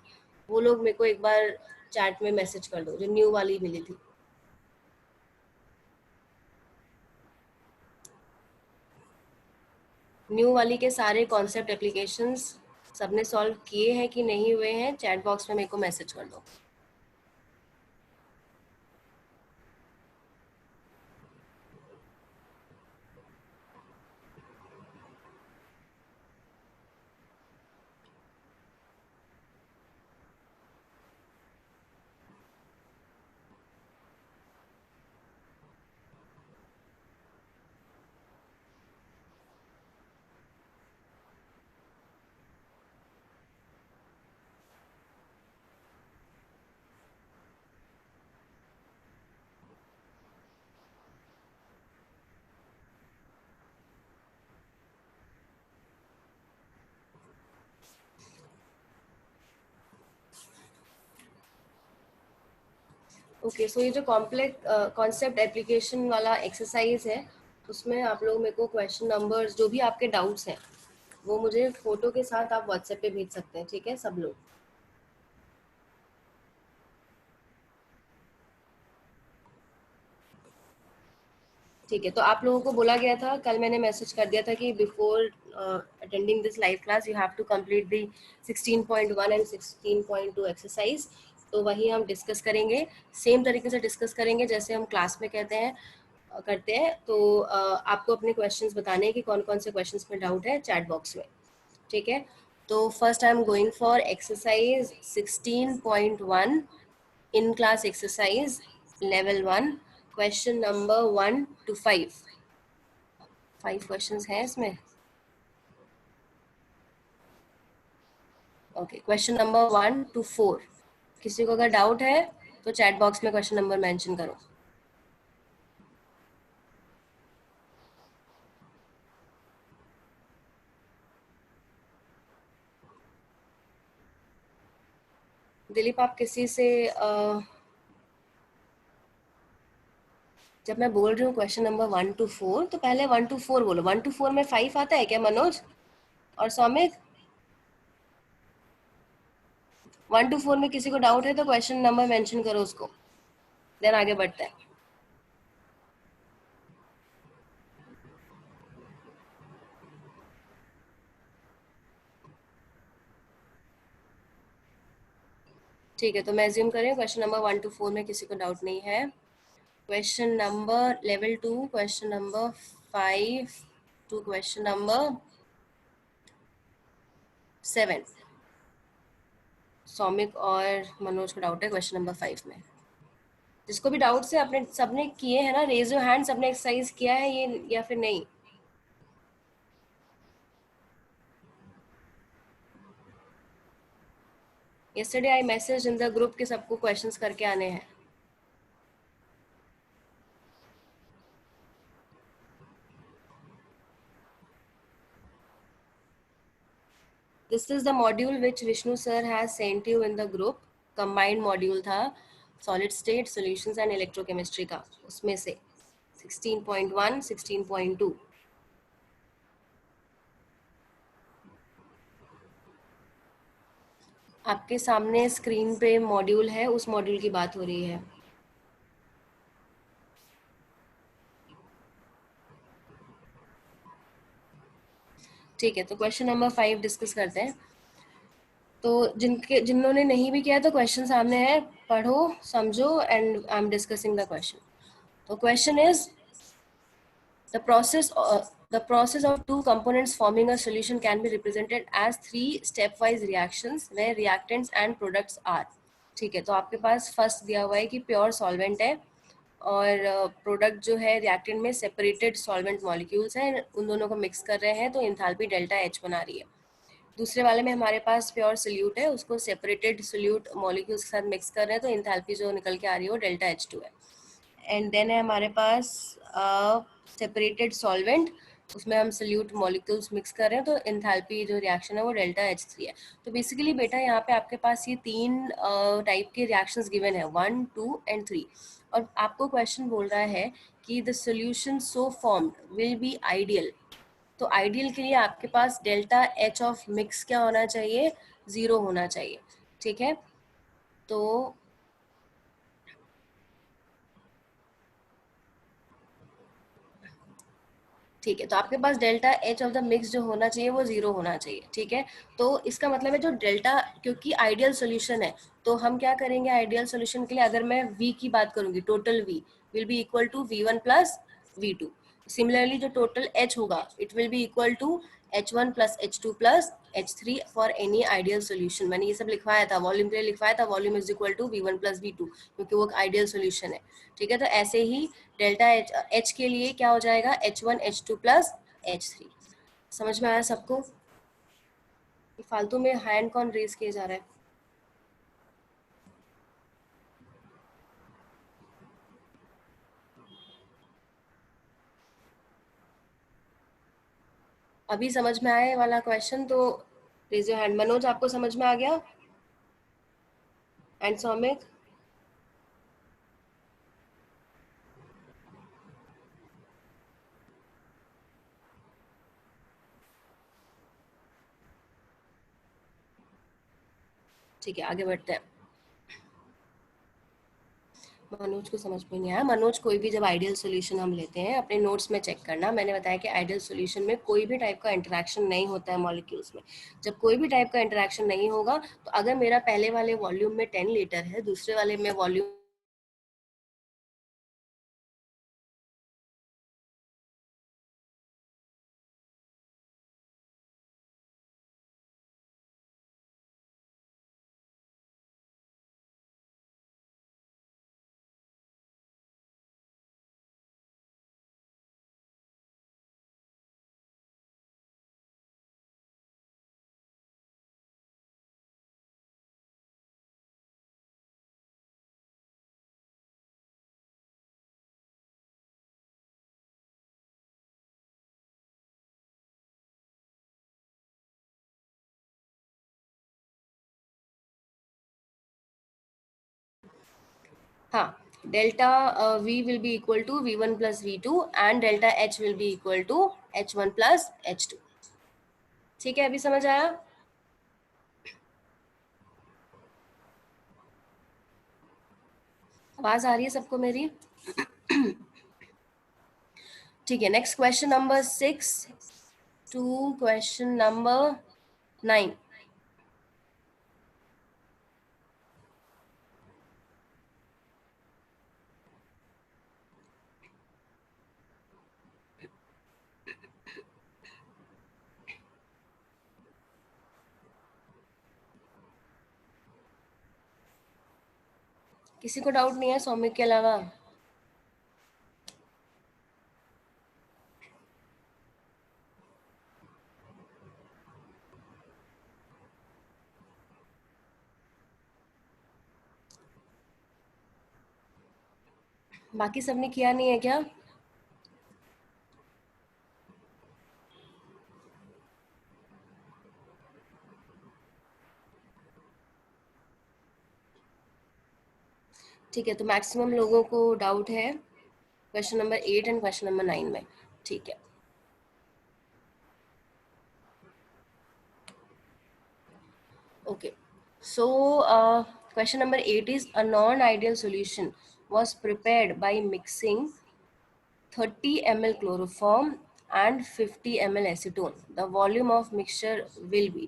वो लोग मेरे को एक बार चैट में मैसेज कर दो, जो न्यू वाली मिली थी। न्यू वाली के सारे कॉन्सेप्ट एप्लीकेशंस सबने सॉल्व किए हैं कि नहीं हुए हैं, चैट बॉक्स में मेरे को मैसेज कर दो। ओके, सो ये जो कॉम्प्लेक्स कॉन्सेप्ट एप्लीकेशन वाला एक्सरसाइज है, उसमें आप लोग मेरे को क्वेश्चन नंबर्स जो भी आपके डाउट्स हैं वो मुझे फोटो के साथ आप व्हाट्सएप पे भेज सकते हैं, ठीक है सब लोग? ठीक है, तो आप लोगों को बोला गया था, कल मैंने मैसेज कर दिया था कि before attending this live class you have to complete the 16.1 and 16.2 exercise. तो वही हम डिस्कस करेंगे, सेम तरीके से डिस्कस करेंगे जैसे हम क्लास में कहते हैं करते हैं। तो आपको अपने क्वेश्चंस बताने हैं कि कौन कौन से क्वेश्चंस में डाउट है चैट बॉक्स में, ठीक है? तो first I am going for exercise 16.1 in class exercise level 1, question number 1 to 5। 5 questions हैं इसमें। Okay, question number 1 to 4। किसी को अगर डाउट है तो चैट बॉक्स में क्वेश्चन नंबर मेंशन करो। दिलीप, आप किसी से जब मैं बोल रही हूँ क्वेश्चन नंबर 1 to 4 तो पहले 1 to 4 बोलो। 1 to 4 में 5 आता है क्या मनोज और सौमित? 1 to 4 में किसी को डाउट है तो क्वेश्चन नंबर मेंशन करो उसको, देन आगे बढ़ते हैं। ठीक है, तो मैं एज्यूम करें क्वेश्चन नंबर 1 to 4 में किसी को डाउट नहीं है। Question number level 2, question number 5 to question number 7। Soumik और मनोज को डाउट है क्वेश्चन नंबर 5 में। जिसको भी डाउट से अपने सबने किए हैं ना, रेज योर हैंड, सबने एक्सरसाइज किया है ये या फिर नहीं? yesterday I message in the group के सबको क्वेश्चंस करके आने हैं। This is the module which Vishnu sir has sent you in the group. Combined module था solid state solutions and electrochemistry का, उसमें से 16.1 16.2। आपके सामने स्क्रीन पे मॉड्यूल है, उस मॉड्यूल की बात हो रही है। ठीक है, तो क्वेश्चन नंबर 5 डिस्कस करते हैं। तो जिन्होंने नहीं भी किया तो क्वेश्चन सामने है, पढ़ो, समझो, and I am discussing the question. तो question is the process the process of two components forming a solution can be represented as three stepwise reactions where reactants and products are। ठीक है, तो आपके पास first दिया हुआ है कि pure solvent है और प्रोडक्ट जो है रिएक्टेंट में सेपरेटेड सॉल्वेंट मॉलिक्यूल्स हैं, उन दोनों को मिक्स कर रहे हैं तो इंथैल्पी डेल्टा एच बना रही है। दूसरे वाले में हमारे पास प्योर सोल्यूट है, उसको सेपरेटेड सोल्यूट मॉलिक्यूल्स के साथ मिक्स कर रहे हैं तो इंथैल्पी जो निकल के आ रही है वो डेल्टा एच टू है। एंड देन है हमारे पास सेपरेटेड सॉल्वेंट, उसमें हम सोल्यूट मॉलिक्यूल्स मिक्स कर रहे हैं तो इंथैल्पी जो रिएक्शन है वो डेल्टा एच थ्री है। तो बेसिकली बेटा यहाँ पे आपके पास ये तीन टाइप के रिएक्शंस गिवन है, 1, 2 एंड 3। और आपको क्वेश्चन बोल रहा है कि the solution so formed will be ideal. तो आइडियल के लिए आपके पास डेल्टा एच ऑफ मिक्स क्या होना चाहिए, 0 होना चाहिए। ठीक है, तो ठीक है, तो आपके पास delta H of the mix जो होना चाहिए वो 0 होना चाहिए। ठीक है, तो इसका मतलब है जो डेल्टा, क्योंकि आइडियल सोल्यूशन है तो हम क्या करेंगे, आइडियल सोल्यूशन के लिए अगर मैं v की बात करूंगी, total v will be equal to v1 plus v2। Similarly जो टोटल h होगा it will be equal to h1 plus h2 plus h3 for any ideal solution. मैंने ये सब लिखवाया था, वॉल्यूम के लिए लिखवाया था, volume is equal to v1 plus v2 क्योंकि वो आइडियल सोल्यूशन है। ठीक है, तो ऐसे ही डेल्टा एच के लिए क्या हो जाएगा, h1 h2 प्लस h3। समझ में आया सबको? फालतू में हैंड कौन रेज किए जा रहा है? अभी समझ में आए वाला क्वेश्चन तो रेज योर हैंड। मनोज आपको समझ में आ गया? एंड सौमिक? ठीक है, आगे बढ़ते हैं। मनोज को समझ में नहीं आया। मनोज, कोई भी जब आइडियल सोल्यूशन हम लेते हैं अपने नोट्स में चेक करना, मैंने बताया कि आइडियल सोल्यूशन में कोई भी टाइप का इंटरेक्शन नहीं होता है मॉलिक्यूल्स में। जब कोई भी टाइप का इंटरेक्शन नहीं होगा तो अगर मेरा पहले वाले वॉल्यूम में 10 लीटर है, दूसरे वाले में वॉल्यूम हाँ, delta v will be equal to v1 plus v2 and delta h will be equal to h1 plus h2। ठीक है, अभी समझ आया? आवाज आ रही है सबको मेरी? ठीक है, next question number 6 to question number 9। किसी को डाउट नहीं है सौमिक के अलावा? बाकी सबने किया नहीं है क्या? ठीक है, तो मैक्सिमम लोगों को डाउट है question number 8 and question number 9 में। ठीक है, okay. So, question number 8 is a non-ideal solution was prepared by mixing 30 ml chloroform and 50 ml acetone. The volume of mixture will be.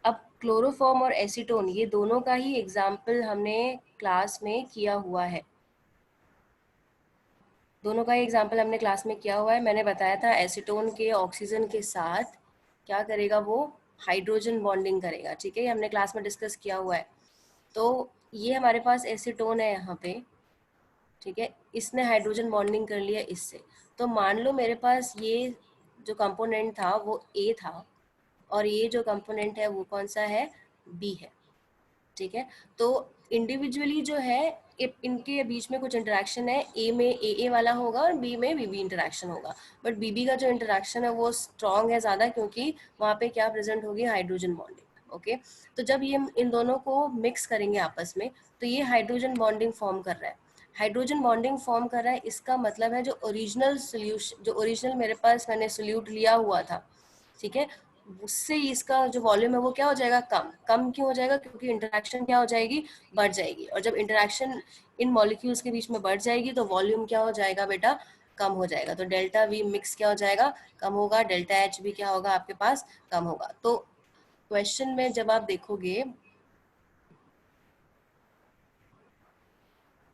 अब क्लोरोफॉर्म और acetone ये दोनों का ही example हमने class में किया हुआ है, दोनों का ही एग्जाम्पल हमने क्लास में किया हुआ है। मैंने बताया था एसीटोन के ऑक्सीजन के साथ क्या करेगा, वो हाइड्रोजन बॉन्डिंग करेगा, ठीक है, ये हमने क्लास में डिस्कस किया हुआ है। तो ये हमारे पास एसीटोन है यहाँ पे, ठीक है, इसने हाइड्रोजन बॉन्डिंग कर लिया इससे। तो मान लो मेरे पास ये जो कंपोनेंट था वो ए था और ये जो कंपोनेंट है वो कौन सा है, बी है, ठीक है। तो इंडिविजुअली जो है इनके बीच में कुछ इंटरेक्शन है, ए में ए वाला होगा और बी में बी इंटरेक्शन होगा, बट बीबी का जो इंटरेक्शन है वो स्ट्रॉन्ग है ज़्यादा, क्योंकि वहाँ पे क्या प्रेजेंट होगी, हाइड्रोजन बॉन्डिंग। ओके, तो जब ये इन दोनों को मिक्स करेंगे आपस में तो ये हाइड्रोजन बॉन्डिंग फॉर्म कर रहा है, हाइड्रोजन बॉन्डिंग फॉर्म कर रहा है, इसका मतलब है जो ओरिजिनल सोल्यूशन, जो ओरिजिनल मेरे पास मैंने सोल्यूट लिया हुआ था, ठीक है, उससे इसका जो वॉल्यूम है वो क्या हो जाएगा, कम। कम क्यों हो जाएगा, क्योंकि इंटरेक्शन क्या हो जाएगी, बढ़ जाएगी, और जब इंटरेक्शन इन मॉलिक्यूल्स के बीच में बढ़ जाएगी तो वॉल्यूम क्या हो जाएगा बेटा, कम हो जाएगा। तो डेल्टा वी मिक्स क्या हो जाएगा, कम होगा, डेल्टा एच भी क्या होगा आपके पास, कम होगा। तो क्वेश्चन में जब आप देखोगे,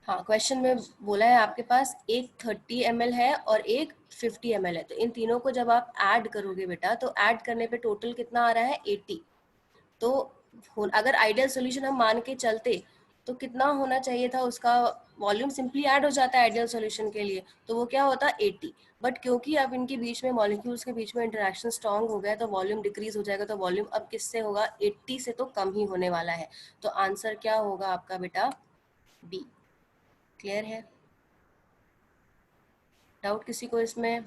हाँ, क्वेश्चन में बोला है आपके पास एक 30 ml है और एक 50 ml है, तो इन तीनों को जब आप ऐड करोगे बेटा तो ऐड करने पे टोटल कितना आ रहा है, 80। तो अगर आइडियल सॉल्यूशन हम मान के चलते तो कितना होना चाहिए था उसका, वॉल्यूम सिंपली ऐड हो जाता है आइडियल सॉल्यूशन के लिए, तो वो क्या होता है, 80। बट क्योंकि अब इनके बीच में मॉलिक्यूल्स के बीच में इंटरेक्शन स्ट्रांग हो गया तो वॉल्यूम डिक्रीज हो जाएगा, तो वॉल्यूम अब किससे होगा, 80 से तो कम ही होने वाला है। तो आंसर क्या होगा आपका बेटा, बी। क्लियर है, डाउट किसी को इसमें,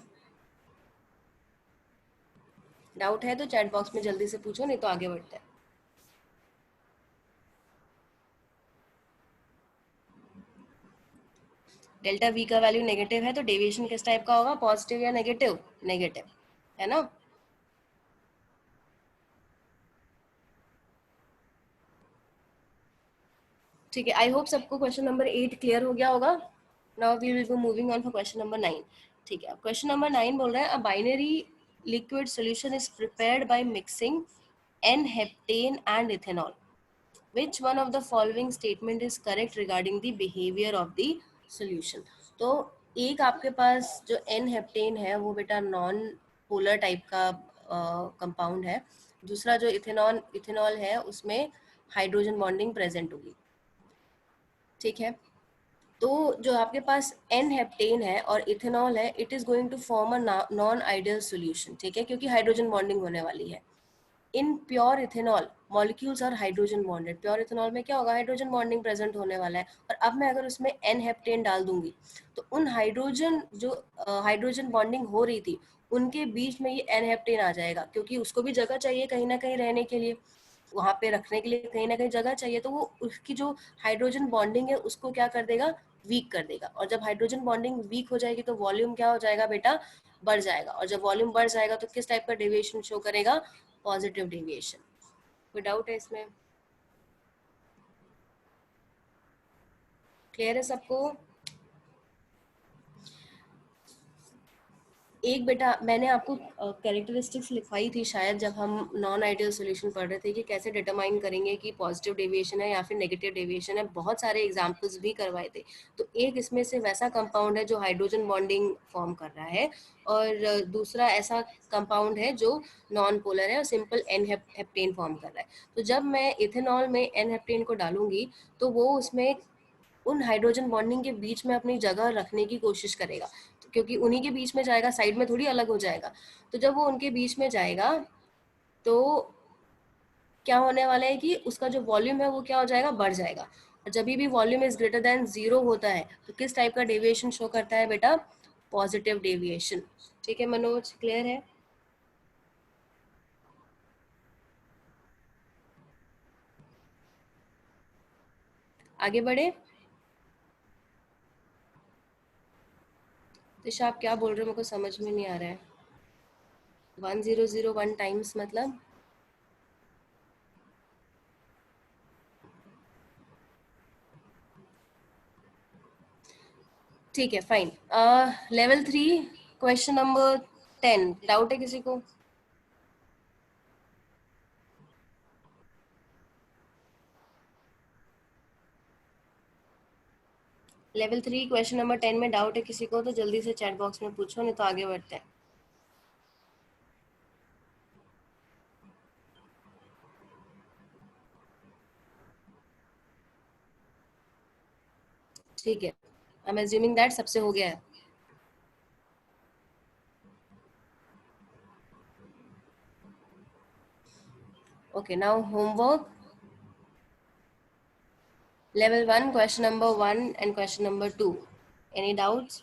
डाउट है तो चैट बॉक्स में जल्दी से पूछो, नहीं तो आगे बढ़ते हैं। डेल्टा वी का वैल्यू नेगेटिव है तो डेविएशन किस टाइप का होगा, पॉजिटिव या नेगेटिव, नेगेटिव, है ना। ठीक है, आई होप सबको क्वेश्चन नंबर 8 क्लियर हो गया होगा। Now we will be moving on for question number 9। ठीक है, अब क्वेश्चन नंबर 9 बोल रहा है, a binary liquid solution is prepared by mixing n heptane and ethanol, which one of the following statement is correct regarding the behavior of the solution। तो एक आपके पास जो एन हेप्टेन है वो बेटा नॉन पोलर टाइप का compound है, दूसरा जो इथेनॉल इथेनॉल है उसमें हाइड्रोजन बॉन्डिंग प्रेजेंट होगी, ठीक है। तो जो आपके पास एन हेप्टेन है और इथेनॉल है, it is going to form a non ideal solution, ठीक है, क्योंकि हाइड्रोजन बॉन्डिंग होने वाली है। In pure ethanol molecules are hydrogen bonded, pure ethanol में क्या होगा, हाइड्रोजन बॉन्डिंग प्रेजेंट होने वाला है। और अब मैं अगर उसमें एन हेप्टेन डाल दूंगी तो उन हाइड्रोजन जो हाइड्रोजन बॉन्डिंग हो रही थी उनके बीच में ये एन हेप्टेन आ जाएगा, क्योंकि उसको भी जगह चाहिए कहीं ना कहीं रहने के लिए, वहां पे रखने के लिए कहीं ना कहीं जगह चाहिए, तो वो उसकी जो हाइड्रोजन बॉन्डिंग है उसको क्या कर देगा, वीक कर देगा। और जब हाइड्रोजन बॉन्डिंग वीक हो जाएगी तो वॉल्यूम क्या हो जाएगा बेटा, बढ़ जाएगा, और जब वॉल्यूम बढ़ जाएगा तो किस टाइप का डेविएशन शो करेगा, पॉजिटिव डेविएशन। कोई डाउट है इसमें, क्लियर है सबको। एक बेटा मैंने आपको कैरेक्टरिस्टिक्स लिखवाई थी शायद जब हम नॉन आइडियल सॉल्यूशन पढ़ रहे थे कि कैसे डिटरमाइन करेंगे कि पॉजिटिव डेविएशन है या फिर नेगेटिव डेविएशन है, बहुत सारे एग्जांपल्स भी करवाए थे। तो एक इसमें से वैसा कंपाउंड है जो हाइड्रोजन बॉन्डिंग फॉर्म कर रहा है, और दूसरा ऐसा कंपाउंड है जो नॉन पोलर है और सिंपल एन हेप्टेन फॉर्म कर रहा है। तो जब मैं इथेनॉल में एन हेप्टेन को डालूंगी तो वो उसमें उन हाइड्रोजन बॉन्डिंग के बीच में अपनी जगह रखने की कोशिश करेगा, तो क्योंकि उन्हीं के बीच में जाएगा, साइड में थोड़ी अलग हो जाएगा। तो जब वो उनके बीच में जाएगा तो क्या होने वाला है कि उसका जो वॉल्यूम है वो क्या हो जाएगा, बढ़ जाएगा। और जब भी वॉल्यूम इज ग्रेटर देन 0 होता है तो किस टाइप का डेविएशन शो करता है बेटा, पॉजिटिव डेविएशन। ठीक है मनोज, क्लियर है, आगे बढ़े। दिशा आप क्या बोल रहे हो, मेरे को समझ में नहीं आ रहा है। 1001 टाइम्स मतलब ठीक है, fine. Level 3 question number 10, doubt है किसी को? लेवल 3 क्वेश्चन नंबर 10 में डाउट है किसी को तो जल्दी से चैट बॉक्स में पूछो, नहीं तो आगे बढ़ते हैं। ठीक है, आई एम अज्यूमिंग दैट सबसे हो गया है। Okay, now homework level 1 question number 1 and question number 2. Any doubts?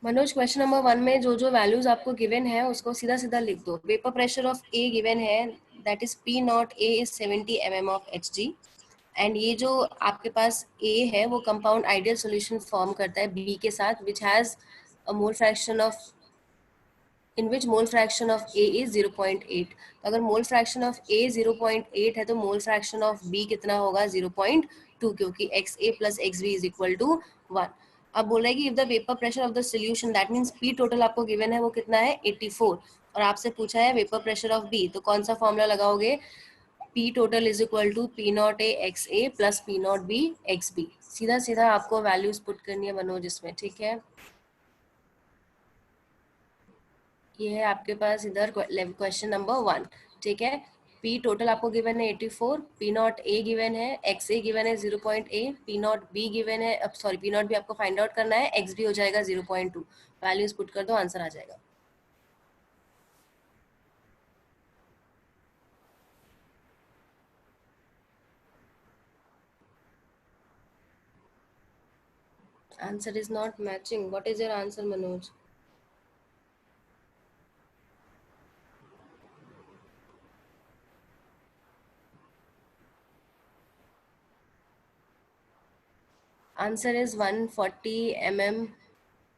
Manoj, question number 1 में जो जो वैल्यूज आपको गिवन है उसको सीधा सीधा लिख दो। Vapour pressure of A given है, that is P not A is 70 mm of H G. And ये जो आपके पास ए है वो कंपाउंड आइडियल सॉल्यूशन फॉर्म करता है बी के साथ, which has a mole fraction of in which mole fraction of A is 0.8। तो अगर मोल फ्रैक्शन ऑफ ए 0.8 है तो मोल फ्रैक्शन ऑफ बी कितना होगा? 0.2, क्योंकि X A plus X B is equal to 1। अब बोल रहा है कि if the vapour pressure of the solution, that means P total आपको गिवन है वो कितना है? 84। और आपसे पूछा है वेपर प्रेशर ऑफ बी, तो कौन सा फॉर्मूला लगाओगे? P total is equal to P not A X A plus P nought B X B. सीधा सीधा आपको वैल्यूज पुट करनी है मनोज इसमें, ठीक है? ये है आपके पास इधर क्वेश्चन नंबर 1, ठीक है? पी टोटल आपको गिवन है 84, पी नॉट ए गिवन है, एक्स ए गिवन है 0.8, पी नॉट बी गिवन है, अब सॉरी पी नॉट बी आपको फाइंड आउट करना है, एक्स बी हो जाएगा 0.2। वैल्यूज पुट कर दो, आंसर आ जाएगा। Answer is not matching, what is your answer Manoj? Answer is 140 mm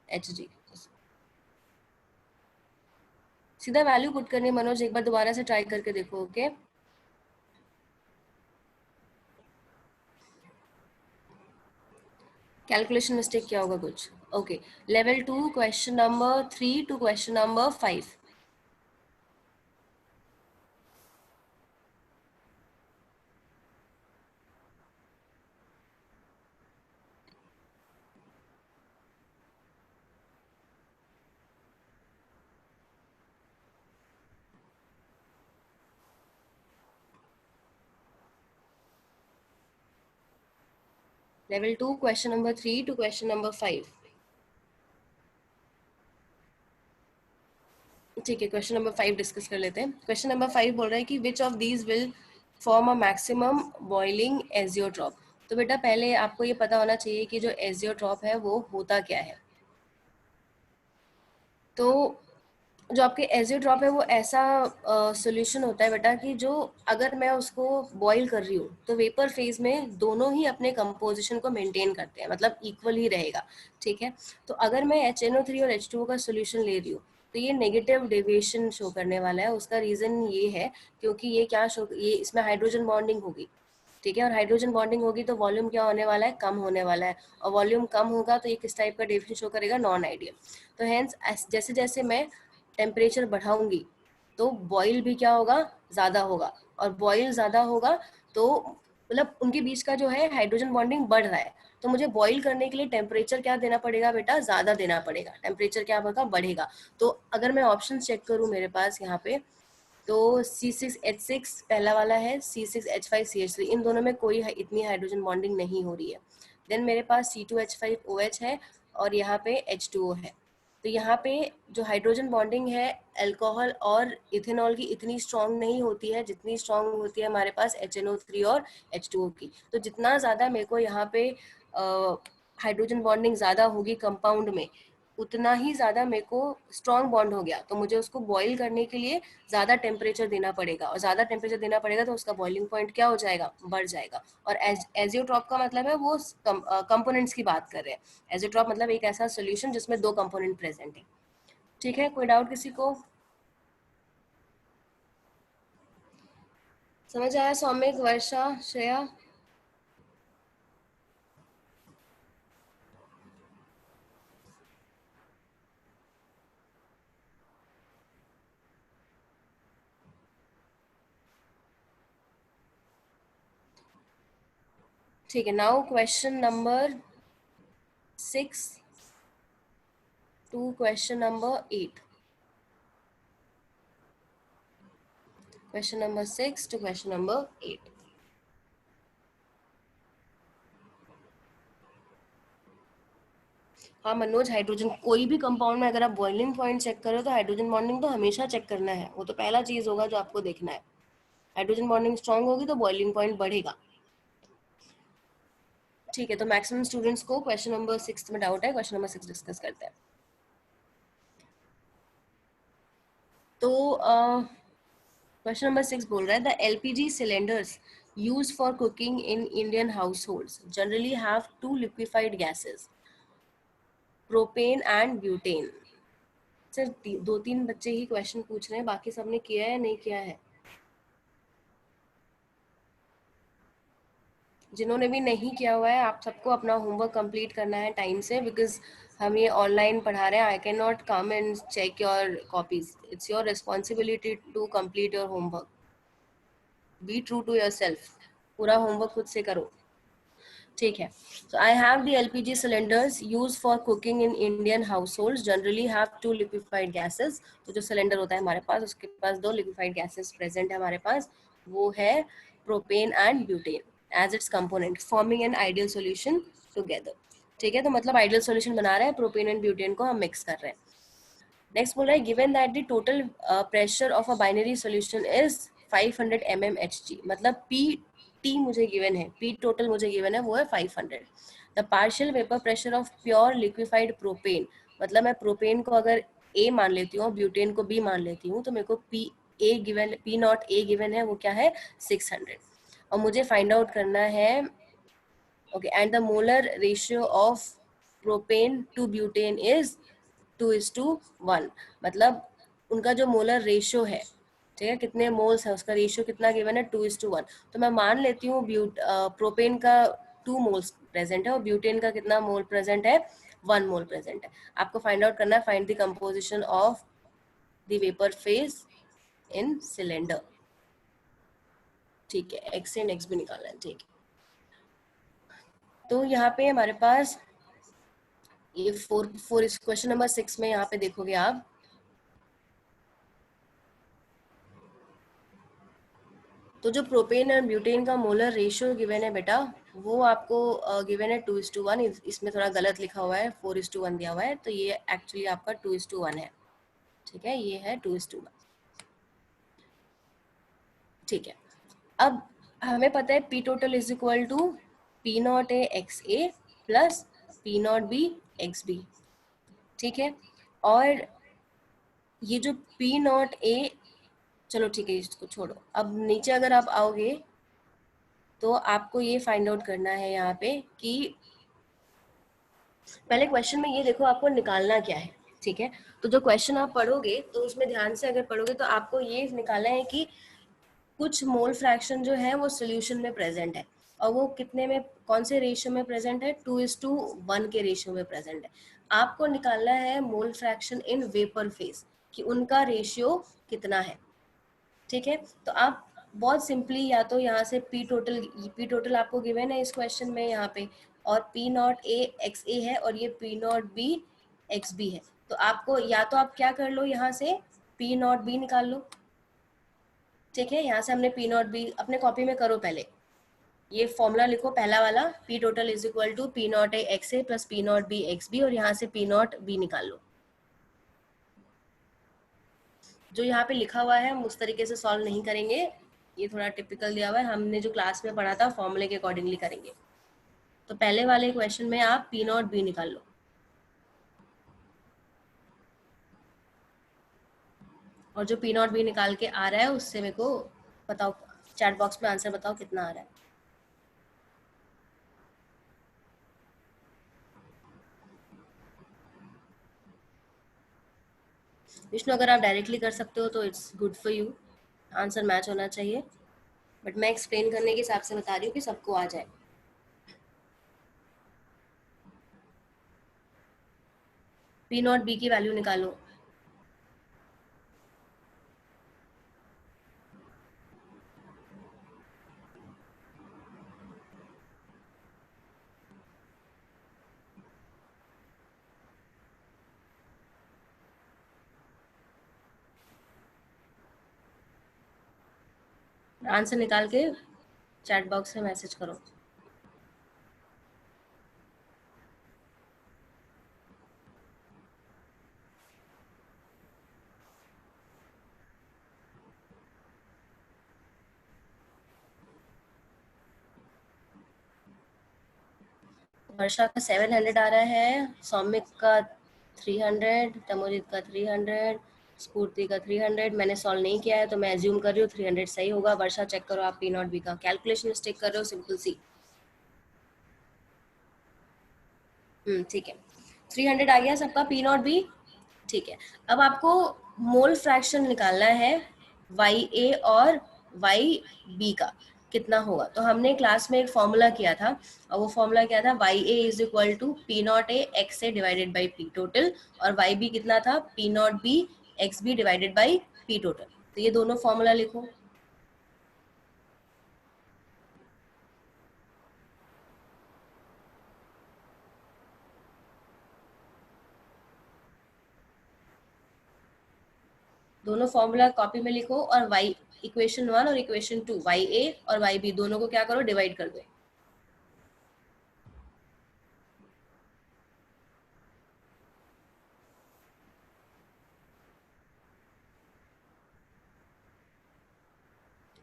H G. सीधा वैल्यू पुट करनी है मनोज, एक बार दोबारा से ट्राई करके देखो, ओके? कैलकुलेशन मिस्टेक क्या होगा कुछ? Okay, level 2 question number 3 to question number 5। Level 2 question number 3 to question number 5। ठीक है, क्वेश्चन नंबर 5 डिस्कस कर लेते हैं। क्वेश्चन नंबर 5 बोल रहा है कि which of these will form a maximum boiling azeotrope. तो बेटा पहले आपको ये पता होना चाहिए कि जो एजियोट्रॉप है वो होता क्या है। तो जो आपके एजियोट्रॉप है वो ऐसा सॉल्यूशन होता है बेटा कि जो अगर मैं उसको बॉईल कर रही हूँ तो वेपर फेज में दोनों ही अपने कंपोजिशन को मेंटेन करते हैं, मतलब इक्वल ही रहेगा, ठीक है? तो अगर मैं HNO3 और H2O का सॉल्यूशन ले रही हूँ तो ये नेगेटिव डेविएशन शो करने वाला है। उसका रीजन ये है क्योंकि ये क्या शो, ये इसमें हाइड्रोजन बॉन्डिंग होगी, ठीक है? और हाइड्रोजन बॉन्डिंग होगी तो वॉल्यूम क्या होने वाला है? कम होने वाला है। और वॉल्यूम कम होगा तो ये किस टाइप का डेविएशन शो करेगा? Non ideal. तो हेंस जैसे जैसे मैं टेम्परेचर बढ़ाऊंगी तो बॉयल भी क्या होगा? ज़्यादा होगा। और बॉयल ज़्यादा होगा तो मतलब उनके बीच का जो है हाइड्रोजन बॉन्डिंग बढ़ रहा है। तो मुझे बॉईल करने के लिए टेम्परेचर क्या देना पड़ेगा बेटा? ज़्यादा देना पड़ेगा। टेम्परेचर क्या होगा? बढ़ेगा। तो अगर मैं ऑप्शन चेक करूँ मेरे पास यहाँ पे, तो C6H6 पहला वाला है, C6H5CH3, इन दोनों में कोई इतनी हाइड्रोजन बॉन्डिंग नहीं हो रही है। देन मेरे पास C2H5OH है और यहाँ पे H2O है। तो यहाँ पे जो हाइड्रोजन बॉन्डिंग है अल्कोहल और इथेनॉल की इतनी स्ट्रांग नहीं होती है जितनी स्ट्रांग होती है हमारे पास HNO3 और H2O की। तो जितना ज़्यादा मेरे को यहाँ पे हाइड्रोजन बॉन्डिंग ज़्यादा होगी कंपाउंड में, उतना ही ज़्यादा मेरे को स्ट्रॉन्ग बॉन्ड हो गया, तो मुझे उसको बॉईल करने के लिए ज़्यादा टेम्परेचर देना पड़ेगा, और ज़्यादा टेम्परेचर देना पड़ेगा तो उसका बॉइलिंग पॉइंट क्या हो जाएगा, बढ़ जाएगा। और एजियोट्रॉप का मतलब है वो कंपोनेंट्स की बात कर रहे हैं। एजियोट्रॉप मतलब एक ऐसा सोल्यूशन जिसमें दो कंपोनेंट प्रेजेंट है। ठीक है, कोई डाउट किसी को? समझ आया सौमिक, वर्षा, श्रेया? ठीक है, now question number 6 to question number 8। Question number 6 to question number 8। हाँ मनोज, हाइड्रोजन कोई भी कंपाउंड में अगर आप बॉइलिंग पॉइंट चेक करो तो हाइड्रोजन बॉन्डिंग तो हमेशा चेक करना है, वो तो पहला चीज होगा जो आपको देखना है। हाइड्रोजन बॉन्डिंग स्ट्रांग होगी तो बॉइलिंग पॉइंट बढ़ेगा। ठीक है, तो मैक्सिमम स्टूडेंट्स को क्वेश्चन नंबर 6 में डाउट है, क्वेश्चन नंबर 6 डिस्कस करते हैं। तो क्वेश्चन नंबर 6 बोल रहा है the LPG cylinders use for cooking in Indian household generally have two liquefied gases, propane and butane. सिर्फ दो तीन बच्चे ही क्वेश्चन पूछ रहे हैं, बाकी सबने किया है या नहीं किया है? जिन्होंने भी नहीं किया हुआ है, आप सबको अपना होमवर्क कंप्लीट करना है टाइम से, बिकॉज हम ये ऑनलाइन पढ़ा रहे हैं। I can not come and check your copies, it's your responsibility to complete your homework. Be true to yourself, पूरा होमवर्क खुद से करो। ठीक है, so I have the LPG cylinders used for cooking in Indian households generally have two liquefied gases। तो जो cylinder होता है हमारे पास, उसके पास दो लिक्विफाइड गैसेस प्रेजेंट है हमारे पास, वो है propane and butane as its component, forming an ideal solution together. ठीक है, तो मतलब आइडियल सॉल्यूशन बना रहे हैं, प्रोपेन एंड ब्यूटेन को हम मिक्स कर रहे हैं। नेक्स्ट बोल रहा है given that the total pressure of a binary solution is 500 mmHg, मतलब पी टी मुझे गिवन है, पी टोटल मुझे गिवन है वो है 500। The partial vapour pressure of pure liquefied propane, मतलब मैं प्रोपेन को अगर ए मान लेती हूँ, ब्यूटेन को बी मान लेती हूँ, तो मेरे को P A given, P not a given है, वो क्या है 600। और मुझे फाइंड आउट करना है, okay, and the molar ratio of propane two butane is 2:1, मतलब उनका जो मोलर रेशियो है, ठीक है, कितने मोल्स है उसका रेशियो कितना गिवन है 2:1। तो मैं मान लेती हूँ प्रोपेन का 2 मोल्स प्रेजेंट है और ब्यूटेन का कितना मोल प्रेजेंट है, 1 मोल प्रेजेंट है। आपको फाइंड आउट करना है, find the composition of the vapour phase in cylinder. ठीक है, एक्स एंड एक्स भी निकालना है। ठीक है, तो यहाँ पे हमारे पास ये फोर फोर इस क्वेश्चन नंबर 6 में यहाँ पे देखोगे आप, तो जो प्रोपेन और ब्यूटेन का मोलर रेशियो गिवन है बेटा, वो आपको गिवन है 2:1। इसमें थोड़ा गलत लिखा हुआ है, 4:1 दिया हुआ है, तो ये एक्चुअली आपका 2:1 है। ठीक है, ये है 2:1। ठीक है, अब हमें पता है P total is equal to P not A X A plus P nought B X B. ठीक है, और ये जो पी नॉट ए, चलो ठीक है इसको छोड़ो, अब नीचे अगर आप आओगे तो आपको ये फाइंड आउट करना है यहाँ पे कि पहले क्वेश्चन में ये देखो आपको निकालना क्या है। ठीक है, तो जो क्वेश्चन आप पढ़ोगे तो उसमें ध्यान से अगर पढ़ोगे तो आपको ये निकालना है कि कुछ मोल फ्रैक्शन जो है वो सोल्यूशन में प्रेजेंट है, और वो कितने में, कौन से रेशियो में प्रेजेंट है, 2:1 के रेशियो में प्रेजेंट है। आपको निकालना है mole fraction in vapour phase, कि उनका रेशियो कितना है। ठीक है, तो आप बहुत सिंपली या तो यहाँ से पी टोटल आपको गिवन है इस क्वेश्चन में यहाँ पे, और P not A X A है और ये P nought B X B है, तो आपको या तो आप क्या कर लो, यहाँ से पी नॉट बी निकाल लो। ठीक है, यहाँ से हमने पी नॉट बी अपने कॉपी में करो, पहले ये फॉर्मूला लिखो पहला वाला, P total is equal to P not A X A plus P nought B X B, और यहाँ से पी नॉट बी निकाल लो। जो यहाँ पे लिखा हुआ है हम उस तरीके से सॉल्व नहीं करेंगे, ये थोड़ा टिपिकल दिया हुआ है, हमने जो क्लास में पढ़ा था फॉर्मूले के अकॉर्डिंगली करेंगे। तो पहले वाले क्वेश्चन में आप पी नॉट बी निकाल लो। और जो पी नॉट बी निकाल के आ रहा है उससे मेरे को बताओ, चैट बॉक्स में आंसर बताओ कितना आ रहा है। विष्णु अगर आप डायरेक्टली कर सकते हो तो it's good for you, answer match होना चाहिए, बट मैं एक्सप्लेन करने के हिसाब से बता रही हूँ कि सबको आ जाए। पी नॉट बी की वैल्यू निकालो। आंसर निकाल के चैट बॉक्स में मैसेज करो। वर्षा का 700 आ रहा है, सौमिक का 300, तमोजित का 300, स्फूर्ति का 300। मैंने सॉल्व नहीं किया है तो मैं एज्यूम कर रही हूँ 300 सही होगा। वर्षा चेक करो आप पी नॉट बी का, कैलकुलेशन मिस्टेक कर रहे हो, सिंपल सी। ठीक है, 300 आ गया सबका पी नॉट बी। ठीक है, अब आपको मोल फ्रैक्शन निकालना है वाई ए और वाई बी का कितना होगा। तो हमने क्लास में एक फॉर्मूला किया था, और वो फॉर्मूला क्या था, Y A is equal to P not A X A divided by P total, और वाई बी कितना था, P nought B X B divided by P total. तो ये दोनों फॉर्मूला लिखो। दोनों फॉर्मूला कॉपी में लिखो, और वाई इक्वेशन 1 और इक्वेशन 2, वाई ए और वाई बी दोनों को क्या करो, डिवाइड कर दो।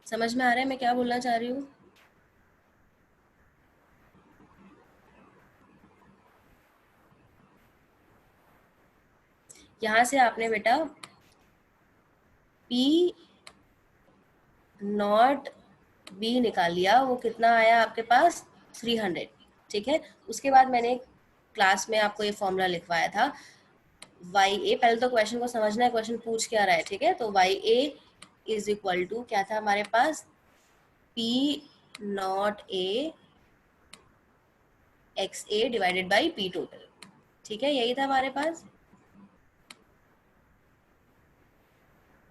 समझ में आ रहा है मैं क्या बोलना चाह रही हूँ? यहाँ से आपने बेटा पी नॉट बी निकाल लिया, वो कितना आया आपके पास, 300। ठीक है, उसके बाद मैंने क्लास में आपको ये फॉर्मूला लिखवाया था वाई ए। पहले तो क्वेश्चन को समझना है, क्वेश्चन पूछ क्या रहा है। ठीक है, तो Y A is equal to क्या था हमारे पास, P not A X A divided by P total. ठीक है, यही था हमारे पास।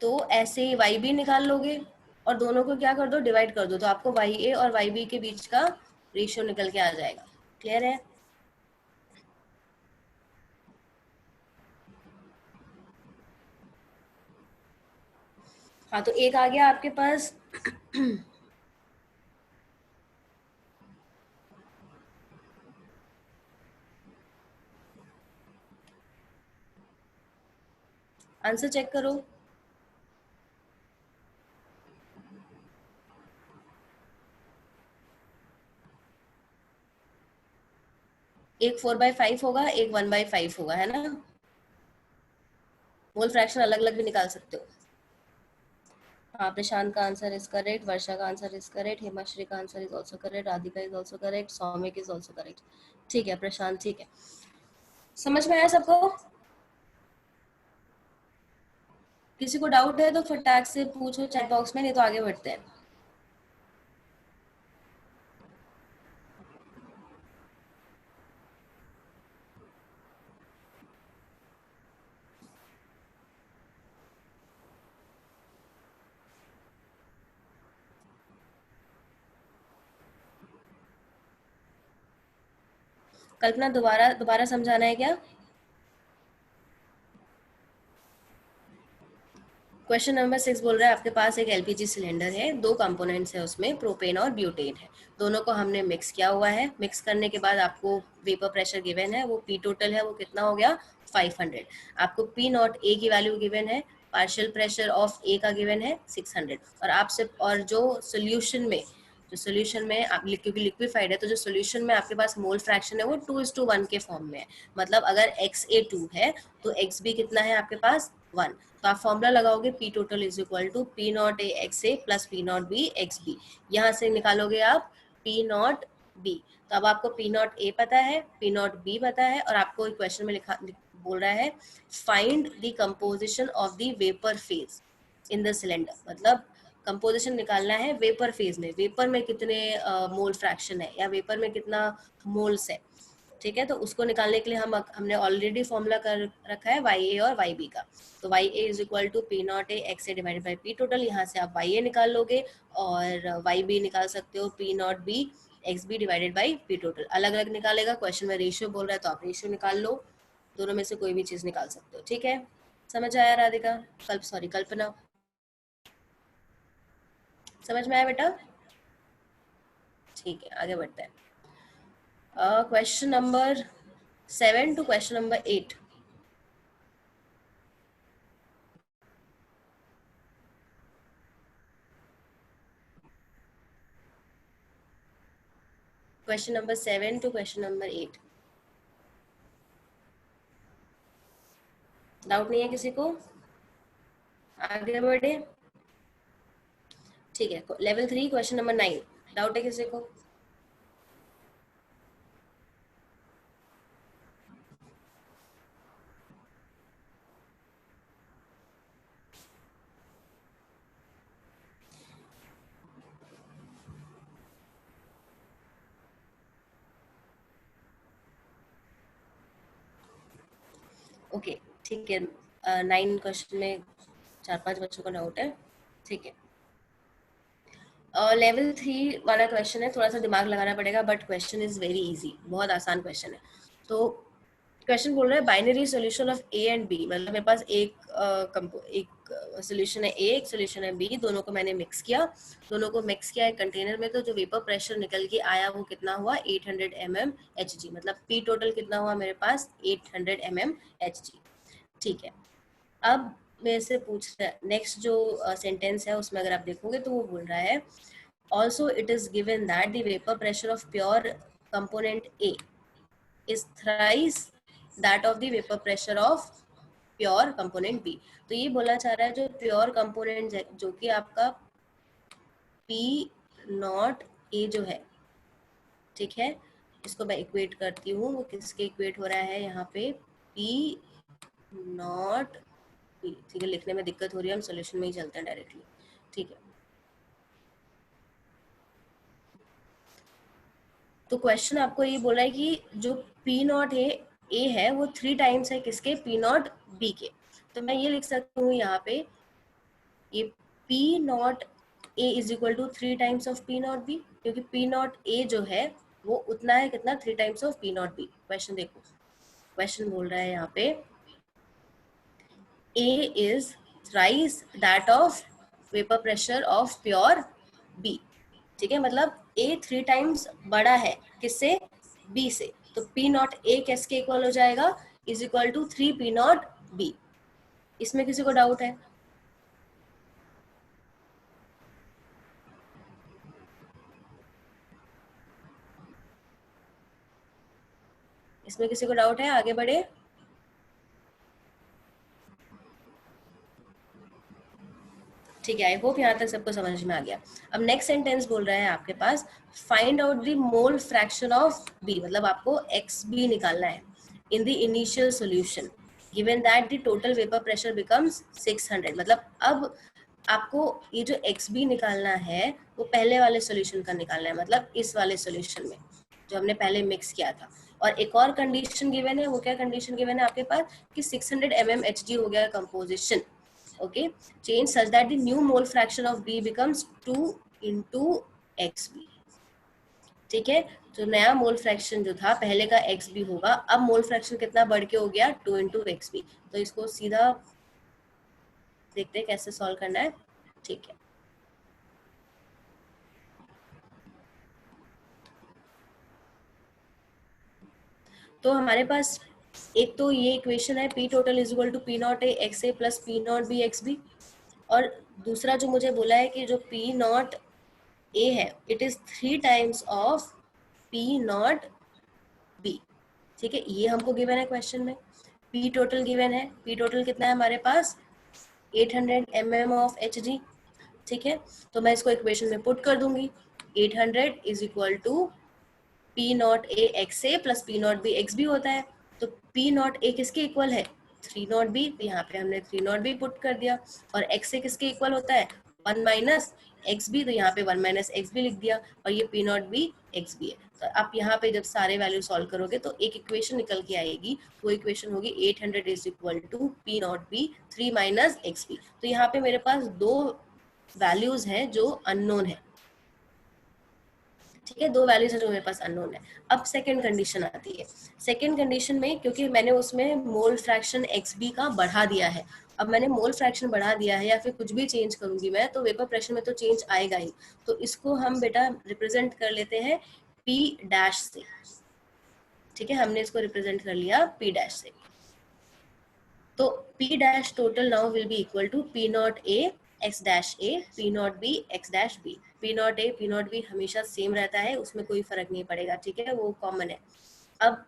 तो ऐसे ही वाई बी निकाल लोगे, और दोनों को क्या कर दो, डिवाइड कर दो, तो आपको वाई ए और वाई बी के बीच का रेशियो निकल के आ जाएगा। क्लियर है? हाँ, तो एक आ गया आपके पास। आंसर चेक करो। एक 4/5 होगा, एक 1/5 होगा, है ना? मोल फ्रैक्शन अलग अलग भी निकाल सकते हो। हाँ, प्रशांत का आंसर इज करेक्ट, वर्षा का आंसर इज करेक्ट, हेमाश्री का answer is also correct, Radhika is also correct, Soumik is also correct. ठीक है प्रशांत, ठीक है, समझ में आया सबको? किसी को डाउट है तो फटाक से पूछो चैट बॉक्स में, नहीं तो आगे बढ़ते हैं। कल्पना, दोबारा दोबारा समझाना है क्या? क्वेश्चन नंबर 6 बोल रहा है आपके पास एक एलपीजी सिलेंडर है, दो कंपोनेंट्स है उसमें, प्रोपेन और ब्यूटेन है। दोनों को हमने मिक्स किया हुआ है, मिक्स करने के बाद आपको वेपर प्रेशर गिवन है, वो पी टोटल है, वो कितना हो गया, 500। आपको पी नॉट ए की वैल्यू गिवन है, पार्शियल प्रेशर ऑफ ए का गिवन है 600, और आपसे, और जो सोल्यूशन में जो सोल्यूशन में आप क्योंकि लिक्विफाइड है तो जो सोल्यूशन में आपके पास मोल फ्रैक्शन है वो 2:1 के फॉर्म में है। मतलब अगर XA 2 है तो XB कितना है आपके पास 1। तो आप फॉर्मूला लगाओगे P total is equal to P not A XA plus P nought B XB। यहाँ से निकालोगे आप P नॉट B। तो अब आपको P नॉट A पता है, P नॉट B पता है, और आपको क्वेश्चन में बोल रहा है find the composition of the vapour phase in the cylinder. मतलब कंपोजिशन निकालना है वेपर फेज में, वेपर में कितने मोल फ्रैक्शन है या वेपर में कितना मोल्स है। ठीक है, तो उसको निकालने के लिए हमने ऑलरेडी फॉर्मूला कर रखा है वाई ए और वाई बी का। तो Y A is equal to P not A X A divided by P total. यहाँ से आप वाई ए निकाल लोगे और वाई बी निकाल सकते हो P nought B X B divided by P total. अलग अलग निकालेगा, क्वेश्चन में रेशियो बोल रहा है तो आप रेशियो निकाल लो, दोनों में से कोई भी चीज निकाल सकते हो। ठीक है, समझ आया राधिका? कल्पना समझ में आया बेटा? ठीक है, आगे बढ़ते हैं। Question number 7 to question number 8। Question number 7 to question number 8। Doubt नहीं है किसी को? आगे बढ़े। ठीक है, लेवल 3 क्वेश्चन नंबर 9। डाउट है किसी को? ओके ठीक है, 9 क्वेश्चन में 4-5 बच्चों का डाउट है। ठीक है, लेवल 3 वाला क्वेश्चन है, थोड़ा सा दिमाग लगाना पड़ेगा but question is very easy, बहुत आसान क्वेश्चन है। तो क्वेश्चन बोल रहा है binary solution of A and B. मतलब मेरे पास एक सॉल्यूशन है ए, एक सॉल्यूशन है बी, दोनों को मैंने मिक्स किया, दोनों को मिक्स किया एक कंटेनर में। तो जो वेपर प्रेशर निकल के आया वो कितना हुआ 800 mm Hg। मतलब पी टोटल कितना हुआ मेरे पास 800 mm Hg। ठीक है, अब मेरे से पूछ रहा है नेक्स्ट जो सेंटेंस है उसमें अगर आप देखोगे तो वो बोल रहा है also it is given that the vapour pressure of pure component A is thrice that of the vapor pressure of pure component B। तो ये बोलना चाह रहा है जो प्योर कंपोनेंट है जो कि आपका P नॉट A जो है, ठीक है, इसको मैं इक्वेट करती हूँ, वो किसके इक्वेट हो रहा है यहाँ पे P नॉट B। ठीक है, लिखने में दिक्कत हो रही है, हम सोल्यूशन में ही चलते हैं डायरेक्टली। ठीक है, तो क्वेश्चन आपको ये बोला है कि जो P नॉट ए है वो 3 टाइम्स है किसके P नॉट B के। तो मैं ये लिख सकती हूँ यहाँ पे ये P not A is equal to 3 times of P nought B, क्योंकि P नॉट A जो है वो उतना है कितना 3 times of P nought B। Question देखो, क्वेश्चन बोल रहा है यहाँ पे A is thrice that of vapor pressure of pure B। ठीक है, मतलब A 3 टाइम्स बड़ा है किससे B से। तो P नॉट A किसके इक्वल हो जाएगा is equal to 3 P nought B। इसमें किसी को डाउट है? इसमें किसी को डाउट है? आगे बढ़े। ठीक है, आई होप यहाँ तक सबको समझ में आ गया। अब नेक्स्ट सेंटेंस बोल रहा है आपके पास find out the mole fraction of B. मतलब आपको एक्स बी निकालना है in the initial solution given that the total vapour pressure becomes 600। मतलब अब आपको ये जो एक्स बी निकालना है वो पहले वाले सॉल्यूशन का निकालना है, मतलब इस वाले सॉल्यूशन में जो हमने पहले मिक्स किया था। और एक और कंडीशन गिवन है, वो क्या कंडीशन गिवन है आपके पास कि 600 mm Hg हो गया composition. okay, change such that the new mole fraction of B becomes 2 into XB। ठीक है, तो नया मोल फ्रैक्शन जो था पहले का XB होगा, अब मोल फ्रैक्शन कितना बढ़ के हो गया 2 into XB। तो इसको सीधा देखते हैं कैसे सॉल्व करना है। ठीक है, तो हमारे पास एक तो ये इक्वेशन है P total is equal to P not A XA plus P nought B XB। और दूसरा जो मुझे बोला है कि जो P नॉट ए है, it is 3 times of P nought B. ठीक है, ये हमको गिवन है क्वेश्चन में। पी टोटल गिवन है, पी टोटल कितना है हमारे पास 800 mm ऑफ एच जी। ठीक है, तो मैं इसको इक्वेशन में पुट कर दूंगी। 800 is equal to P not A X A plus P nought B X B होता है। तो पी नॉट ए किसके इक्वल है 3 नॉट बी, तो यहाँ पे हमने 3 नॉट बी पुट कर दिया। और एक्स ए किसके इक्वल होता है 1 माइनस एक्स बी, तो यहाँ पे 1 माइनस एक्स बी लिख दिया। और ये P nought B X B है। तो आप यहाँ पे जब सारे वैल्यू सॉल्व करोगे तो एक इक्वेशन निकल के आएगी। वो इक्वेशन होगी 800 is equal to P nought B 3 minus X B. तो यहाँ पे मेरे पास दो वैल्यूज हैं जो अननोन है। ठीक है, दो वैल्यूज है जो मेरे पास अननोन है। अब सेकंड कंडीशन आती है। सेकंड कंडीशन में क्योंकि मैंने उसमें मोल फ्रैक्शन एक्स बी का बढ़ा दिया है, अब मैंने मोल फ्रैक्शन बढ़ा दिया है या फिर कुछ भी चेंज करूंगी मैं तो वेपर प्रेशर में तो चेंज आएगा ही। तो इसको हम बेटा रिप्रेजेंट कर लेते हैं पी डैश से। ठीक है, हमने इसको रिप्रेजेंट कर लिया पी डैश से। तो P dash total now will be equal to P not A X dash A P nought B X dash B. P not A P nought B हमेशा सेम रहता है, उसमें कोई फर्क नहीं पड़ेगा। ठीक है, वो कॉमन है। अब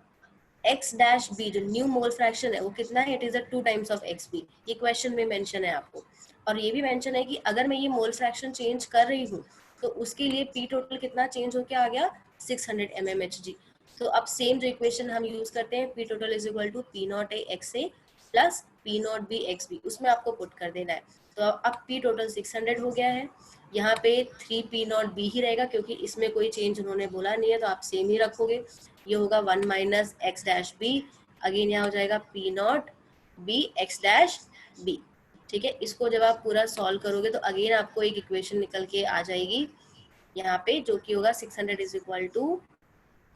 एक्स डैश बी जो न्यू मोल फ्रैक्शन है वो कितना है, it is a 2 times of X B. ये क्वेश्चन में मेंशन है आपको। और ये भी मेंशन है कि अगर मैं ये मोल फ्रैक्शन चेंज कर रही हूँ तो उसके लिए पी टोटल कितना चेंज होके आ गया 600 mmHg। तो अब सेम जो इक्वेशन हम यूज करते हैं P total is equal to P not A X A plus P nought B X B, उसमें आपको पुट कर देना है। तो अब पी टोटल 600 हो गया है। यहाँ पे 3 पी नॉट बी ही रहेगा क्योंकि इसमें कोई चेंज उन्होंने बोला नहीं है, तो आप सेम ही रखोगे। ये होगा 1 minus X dash B, again यहाँ हो जाएगा P nought B X dash B. ठीक है, इसको जब आप पूरा सॉल्व करोगे तो अगेन आपको एक इक्वेशन निकल के आ जाएगी यहाँ पे, जो कि होगा 600 is equal to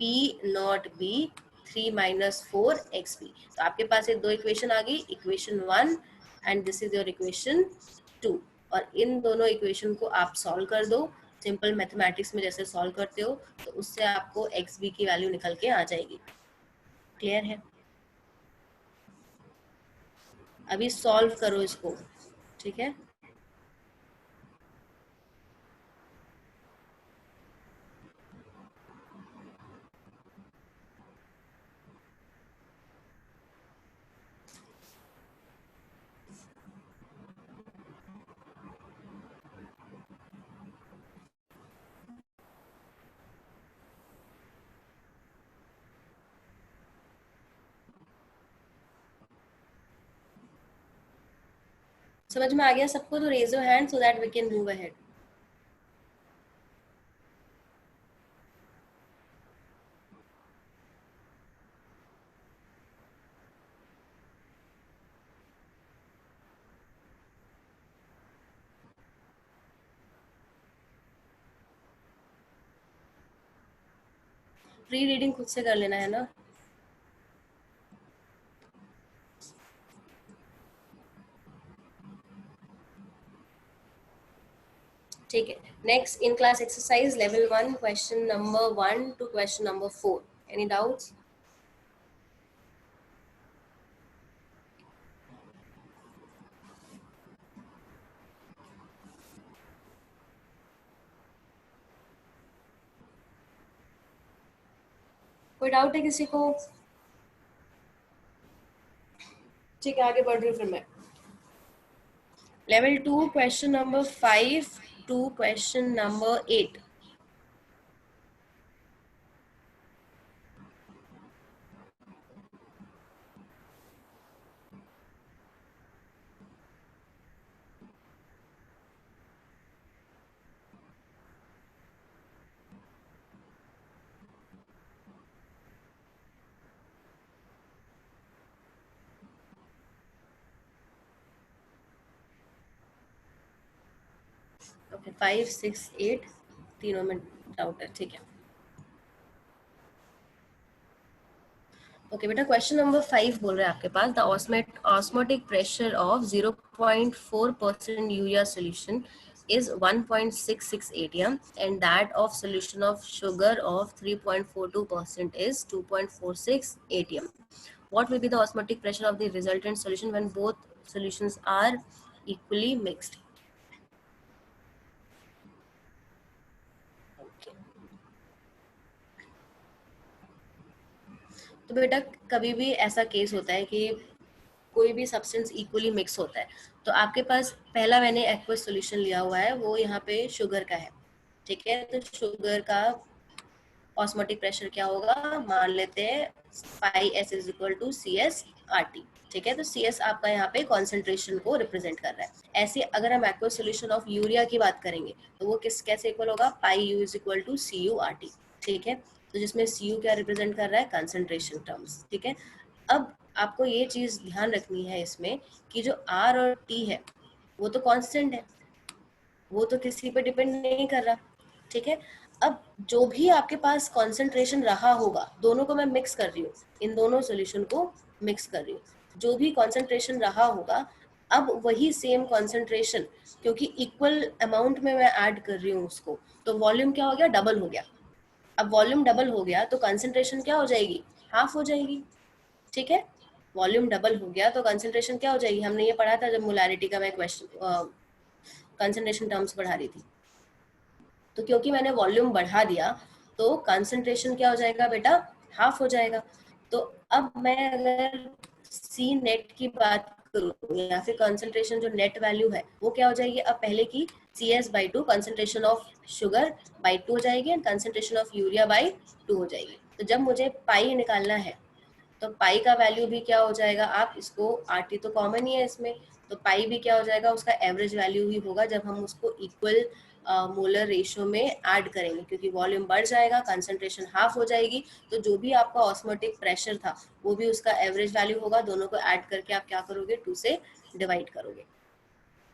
P nought B 3 minus 4 X B. तो आपके पास ये दो इक्वेशन आ गई, equation 1 and this is your equation 2। और इन दोनों इक्वेशन को आप सॉल्व कर दो सिंपल मैथमेटिक्स में जैसे सॉल्व करते हो, तो उससे आपको एक्स बी की वैल्यू निकल के आ जाएगी। क्लियर है? अभी सॉल्व करो इसको। ठीक है, समझ में आ गया सबको? तो raise your hand so that we can move ahead. Pre reading खुद से कर लेना है ना। ठीक है, next in class exercise level 1 question number 1 to question number 4। Any doubts? कोई डाउट है किसी को? ठीक है, आगे बढ़ रही हूँ फिर मैं। Level 2 question number 5 to question number 8। Okay, 5 6 8 तीनों में डाउट है। ठीक है, ओके बेटा, क्वेश्चन नंबर 5 बोल रहे हैं आपके पास the osmotic pressure of 0.4% urea solution is 1.66 atm and that of solution of sugar of 3.42% is 2.46 atm. What will be the osmotic pressure of the resultant solution when both solutions are equally mixed? तो बेटा कभी भी ऐसा case होता है कि कोई भी सब्सटेंस इक्वली मिक्स होता है, तो आपके पास पहला मैंने एक्वस सॉल्यूशन लिया हुआ है, वो यहाँ पे शुगर का है, ठीक है। तो शुगर का ऑस्मोटिक प्रेशर क्या होगा, मान लेते हैं pi S is equal to C S R T, ठीक है। तो सी एस आपका यहाँ पे कॉन्सेंट्रेशन को रिप्रेजेंट कर रहा है। ऐसे अगर हम एक्वस सॉल्यूशन ऑफ यूरिया की बात करेंगे तो वो किस कैसे इक्वल होगा, pi U is equal to C U R T, ठीक है। तो जिसमें सी यू क्या रिप्रेजेंट कर रहा है, कंसंट्रेशन टर्म्स, ठीक है। अब आपको ये चीज ध्यान रखनी है इसमें कि जो आर और टी है वो तो कांस्टेंट है, वो तो किसी पे डिपेंड नहीं कर रहा, ठीक है। अब जो भी आपके पास कंसंट्रेशन रहा होगा, दोनों को मैं मिक्स कर रही हूँ, इन दोनों सॉल्यूशन को मिक्स कर रही हूँ, जो भी कंसंट्रेशन रहा होगा अब वही सेम कंसंट्रेशन, क्योंकि इक्वल अमाउंट में मैं ऐड कर रही हूँ उसको, तो वॉल्यूम क्या हो गया, डबल हो गया। अब वॉल्यूम डबल हो गया तो कंसंट्रेशन क्या हो जाएगी, हाफ हो जाएगी, ठीक है। वॉल्यूम डबल हो गया तो कंसंट्रेशन क्या हो जाएगी, हमने ये पढ़ा था जब मोलारिटी का मैं क्वेश्चन कंसंट्रेशन टर्म्स बढ़ा रही थी। तो क्योंकि मैंने वॉल्यूम बढ़ा दिया तो कंसंट्रेशन क्या हो जाएगा बेटा, हाफ हो जाएगा। तो अब मैं अगर सी नेट की बात करूँ या फिर कंसंट्रेशन जो नेट वैल्यू है वो क्या हो जाएगी, अब पहले की C S by two concentration of sugar by two हो जाएगी and concentration of urea by two हो जाएगी। तो जब मुझे पाई निकालना है तो पाई का वैल्यू भी क्या हो जाएगा, आप इसको आर टी तो कॉमन ही है इसमें, तो पाई भी क्या हो जाएगा, उसका एवरेज वैल्यू ही होगा जब हम उसको इक्वल मोलर रेशियो में ऐड करेंगे, क्योंकि वॉल्यूम बढ़ जाएगा, कंसंट्रेशन हाफ हो जाएगी, तो जो भी आपका ऑस्मोटिक प्रेशर था वो भी उसका एवरेज वैल्यू होगा, दोनों को ऐड करके आप क्या करोगे, 2 से डिवाइड करोगे।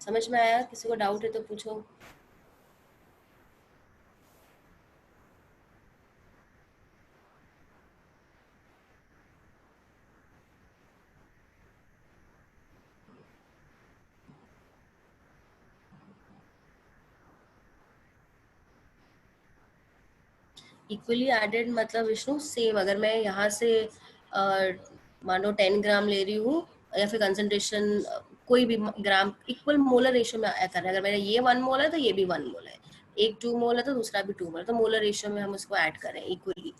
समझ में आया, किसी को डाउट है तो पूछो। इक्वली एडेड मतलब विष्णु सेम, अगर मैं यहाँ से मान लो 10 ग्राम ले रही हूँ या फिर कंसंट्रेशन कोई भी ग्राम इक्वल मोलर रेशियो में कर रहा है, अगर मेरा ये 1 मोल है तो ये भी 1 मोल है, एक 2 मोल है तो दूसरा भी 2 मोल, तो मोलर रेशियो में हम उसको ऐड करें इक्वली।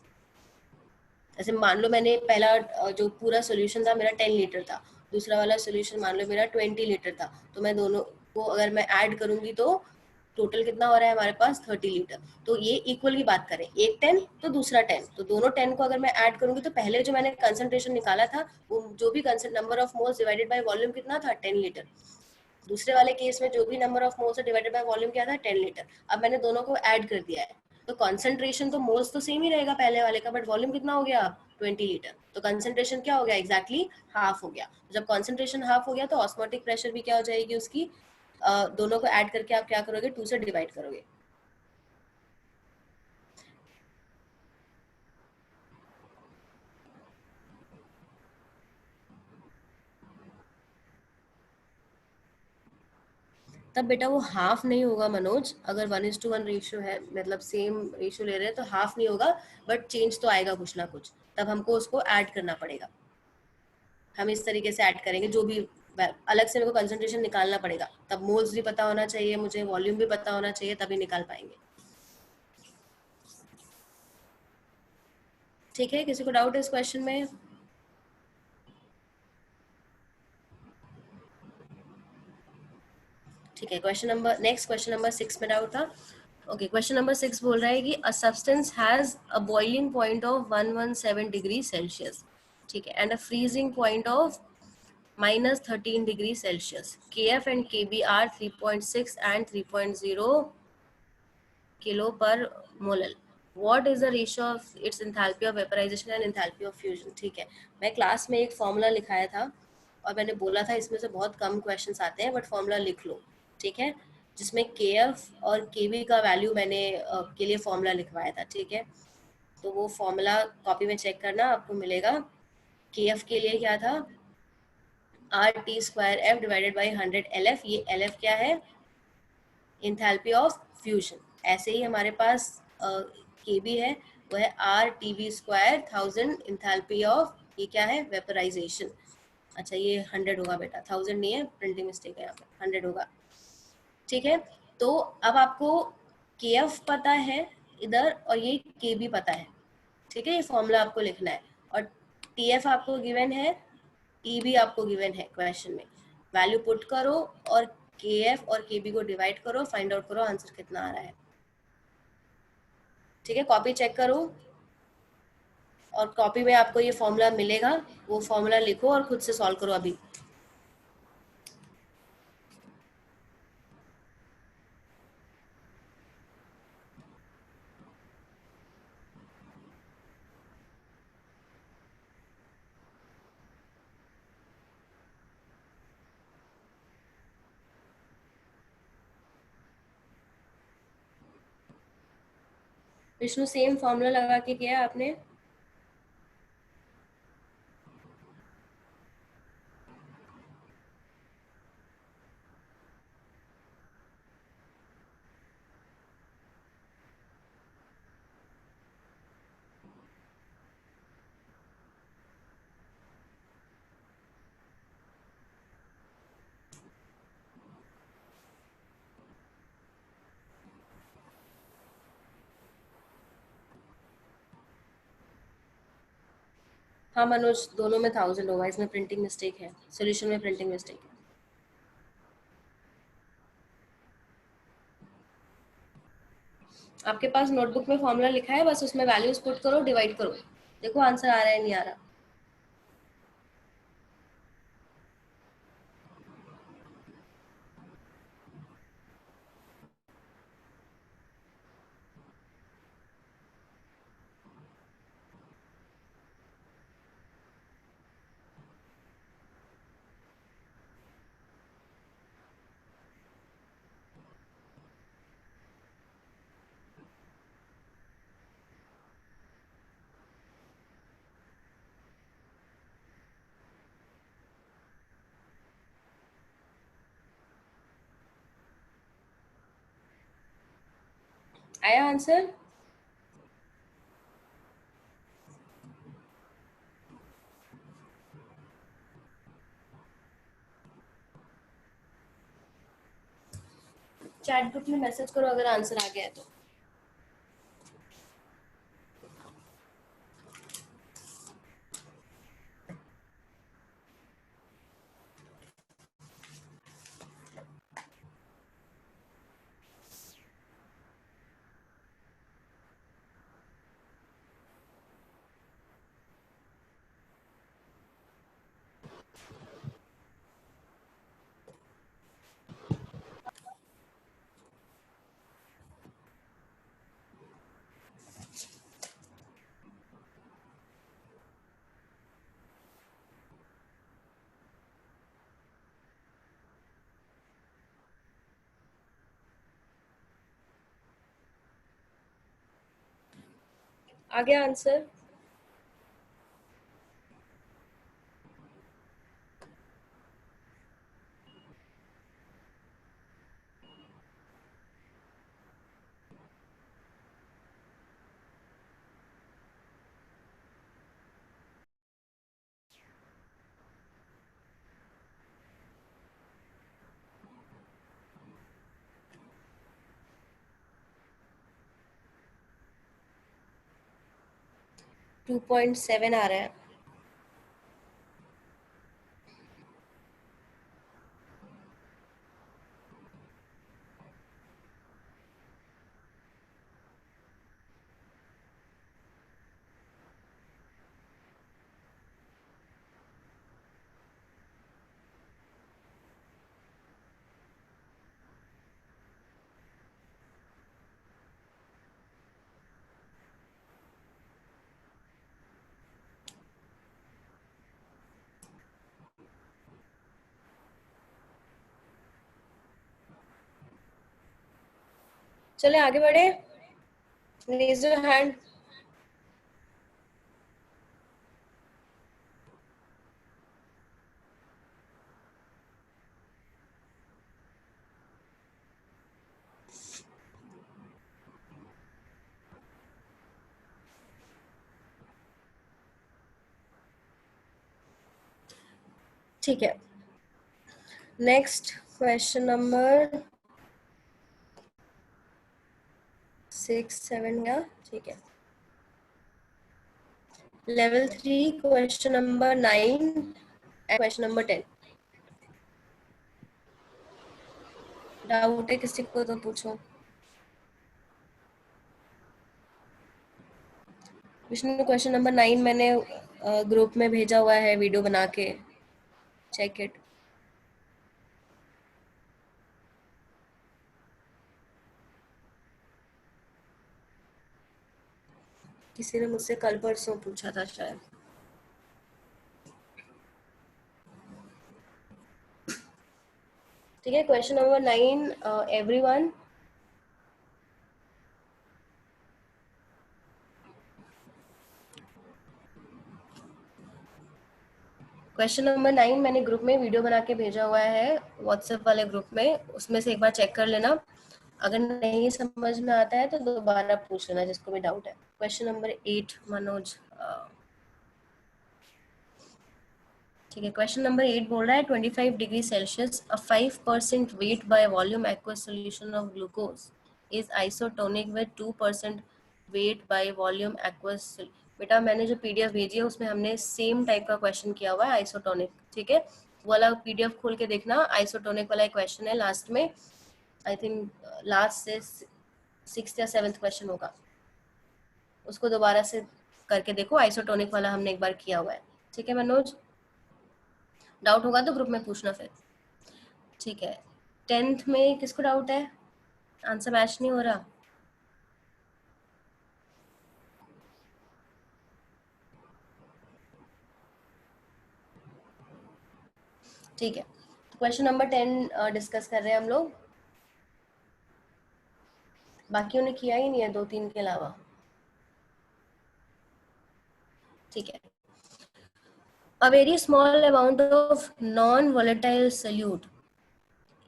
जैसे मान लो मैंने पहला जो पूरा सोल्यूशन था मेरा 10 लीटर था, दूसरा वाला सोल्यूशन मान लो मेरा 20 लीटर था, तो मैं दोनों को अगर मैं ऐड करूंगी तो टोटल कितना हो रहा है हमारे पास 30 लीटर। तो ये इक्वल की बात करें, एक 10 तो दूसरा 10, तो दोनों 10 को अगर मैं ऐड करूंगी तो पहले जो मैंने कंसंट्रेशन निकाला था वो जो भी number of moles divided by volume कितना था, 10 लीटर। दूसरे वाले केस में जो भी number of moles divided by volume क्या था, 10 लीटर। अब मैंने दोनों को ऐड कर दिया है तो कंसंट्रेशन तो मोल्स तो सेम ही रहेगा पहले वाले का, बट वॉल्यूम कितना हो गया, 20 लीटर, तो कंसंट्रेशन क्या हो गया, एग्जैक्टली हाफ हो गया। जब कंसंट्रेशन हाफ हो गया तो ऑस्मोटिक प्रेशर भी क्या हो जाएगी उसकी, दोनों को ऐड करके आप क्या करोगे, 2 से डिवाइड करोगे। तब बेटा वो हाफ नहीं होगा मनोज, अगर 1:1 रेशियो है मतलब सेम रेशियो ले रहे हैं तो हाफ नहीं होगा, बट चेंज तो आएगा कुछ ना कुछ, तब हमको उसको ऐड करना पड़ेगा। हम इस तरीके से ऐड करेंगे, जो भी अलग से मेरे को कंसंट्रेशन निकालना पड़ेगा, तब मोल्स भी पता होना चाहिए मुझे, वॉल्यूम भी पता होना चाहिए, तभी निकाल पाएंगे। ठीक है, किसी को डाउट है इस क्वेश्चन में? ठीक है, question number next question number 6 में डाउट था। ओके, क्वेश्चन नंबर 6 बोल रहा है कि a substance has a boiling point of 117 degree Celsius, ठीक है, and a freezing point of -13 degree Celsius, KF and KB are 3.6 and 3.0 kilo per molal. What is the ratio of its enthalpy of vaporization and enthalpy of fusion? ठीक है, मैं class में एक formula लिखाया था और मैंने बोला था इसमें से बहुत कम क्वेश्चंस आते हैं, बट फॉर्मूला लिख लो, ठीक है, जिसमें KF और KB का वैल्यू मैंने के लिए फॉर्मूला लिखवाया था, ठीक है। तो वो फॉर्मूला कॉपी में चेक करना, आपको मिलेगा। KF के लिए क्या था, RT² F divided by 100 LF, ये LF क्या है, इंथैल्पी ऑफ फ्यूजन। ऐसे ही हमारे पास के बी है, वो है RTV² 1000 इंथैल्पी ऑफ, ये क्या है, वेपराइजेशन। अच्छा ये 100 होगा बेटा, 1000 नहीं है, प्रिंटिंग मिस्टेक है यहाँ पे, 100 होगा, ठीक है। तो अब आपको के एफ पता है इधर और ये के बी पता है, ठीक है, ये फॉर्मूला आपको लिखना है, और TF आपको गिवन है, E भी आपको गिवन है क्वेश्चन में, वैल्यू पुट करो और KF और KB को डिवाइड करो, फाइंड आउट करो आंसर कितना आ रहा है। ठीक है, कॉपी चेक करो और कॉपी में आपको ये फॉर्मूला मिलेगा, वो फॉर्मूला लिखो और खुद से सॉल्व करो अभी। विष्णु सेम फॉर्मूला लगा के किया आपने? हाँ मनोज, दोनों में 1000 होगा, इसमें प्रिंटिंग मिस्टेक है, सोल्यूशन में प्रिंटिंग मिस्टेक है। आपके पास नोटबुक में फॉर्मूला लिखा है, बस उसमें वैल्यूज पुट करो, डिवाइड करो, देखो आंसर आ रहा है नहीं आ रहा। आया आंसर? चैट ग्रुप में मैसेज करो अगर आंसर आ गया है तो। आ गया आंसर? टू 2.7 आ रहा है। चले आगे बढ़े, रेज योर हैंड। ठीक है, नेक्स्ट क्वेश्चन नंबर 6, 7 या ठीक है। Level 3 question number 9 and question number 10। Doubt है किसी को तो पूछो। विष्णु क्वेश्चन नंबर 9 मैंने ग्रुप में भेजा हुआ है वीडियो बना के, चेक इट। किसी ने मुझसे कल परसों पूछा था शायद। ठीक है, question number 9 everyone. Question number 9 मैंने ग्रुप में वीडियो बना के भेजा हुआ है व्हाट्सएप वाले ग्रुप में, उसमें से एक बार चेक कर लेना। अगर नहीं समझ में आता है तो दोबारा पूछ लेना जिसको भी डाउट है। Question number 8 Manoj. ठीक है, क्वेश्चन नंबर 8 बोल रहा है 25 degree Celsius a 5% weight by volume aqueous solution of glucose is isotonic with 2% weight by volume aqueous. बेटा मैंने जो पीडीएफ भेजी है उसमें हमने सेम टाइप का क्वेश्चन किया हुआ है, आइसोटोनिक। ठीक है, वो वाला पीडीएफ खोल के देखना, आइसोटोनिक वाला क्वेश्चन है लास्ट में। आई थिंक लास्ट से 6th या 7th क्वेश्चन होगा, उसको दोबारा से करके देखो। आइसोटोनिक वाला हमने एक बार किया हुआ है। ठीक है मनोज, डाउट होगा तो ग्रुप में पूछना फिर। ठीक है, 10th में किसको डाउट है? आंसर मैच नहीं हो रहा। ठीक है, तो क्वेश्चन नंबर 10 डिस्कस कर रहे हैं हम लोग। बाकियों ने किया ही नहीं है, 2-3 के अलावा। ठीक है, a very small amount of non volatile solute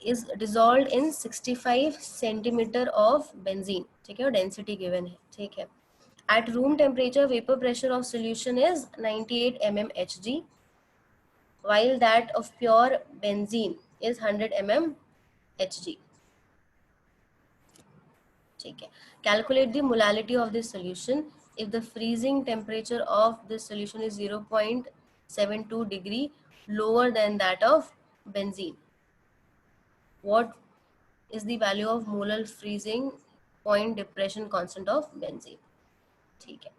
is dissolved in 65 centimeter of benzene। ठीक है, और डेंसिटी गिवन है। ठीक है, at room temperature vapor pressure of solution is 98 mmHg while that of pure benzene is 100 mmHg। ठीक है, calculate the molality of this solution if the freezing temperature of this solution is 0.72 degree lower than that of benzene। what is the value of molar freezing point depression constant of benzene। ठीक है,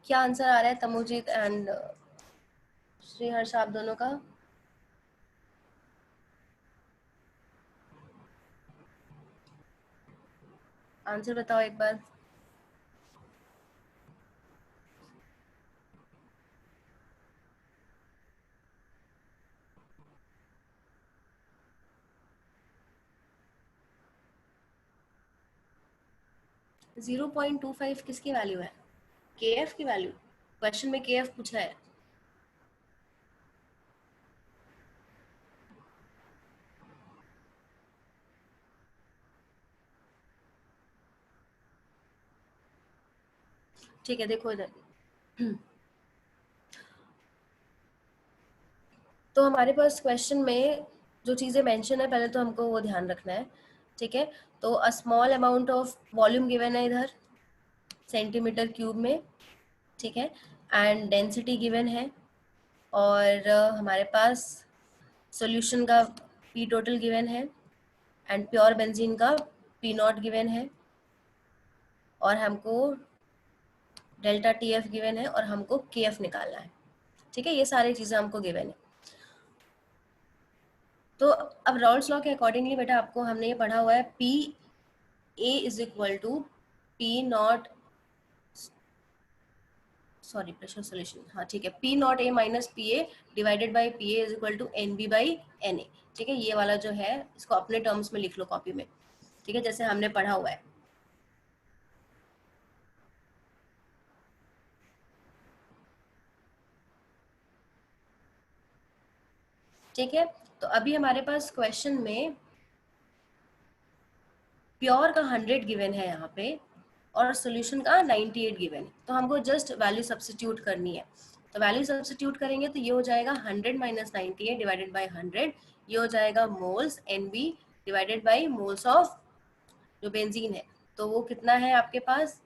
क्या answer आ रहा है तमोजीत and Shri Harsh आप दोनों का? Answer बताओ एक बार। जीरो पॉइंट टू फाइव किसकी वैल्यू है? के एफ की वैल्यू? क्वेश्चन में के एफ पूछा है। ठीक है, देखो इधर। तो हमारे पास क्वेश्चन में जो चीज़ें मेंशन है पहले तो हमको वो ध्यान रखना है। ठीक है, तो a small amount of volume given है इधर सेंटीमीटर क्यूब में। ठीक है, एंड डेंसिटी गिवन है, और हमारे पास सॉल्यूशन का पी टोटल गिवन है एंड प्योर बेंजीन का पी नॉट गिवन है, और हमको डेल्टा टी एफ गिवन है, और हमको के एफ निकालना है। ठीक है, ये सारी चीज़ें हमको गिवन है। तो अब रॉल्स लॉ के अकॉर्डिंगली बेटा आपको हमने ये पढ़ा हुआ है, P A is equal to P naught, sorry pressure solution, हाँ ठीक है, P not A minus P A divided by P A is equal to N B by N A. ठीक है, ये वाला जो है इसको अपने टर्म्स में लिख लो कॉपी में। ठीक है, जैसे हमने पढ़ा हुआ है। ठीक है, तो अभी हमारे पास क्वेश्चन में प्योर का 100 गिवन है यहाँ पे, और सॉल्यूशन का 98 गिवन है, तो हमको जस्ट वैल्यू सब्स्टिट्यूट करनी है। तो वैल्यू सब्स्टिट्यूट करेंगे तो ये हो जाएगा 100 माइनस 98 डिवाइडेड बाई 100, ये हो जाएगा moles NB divided by moles of जो बेंजीन है। तो वो कितना है आपके पास,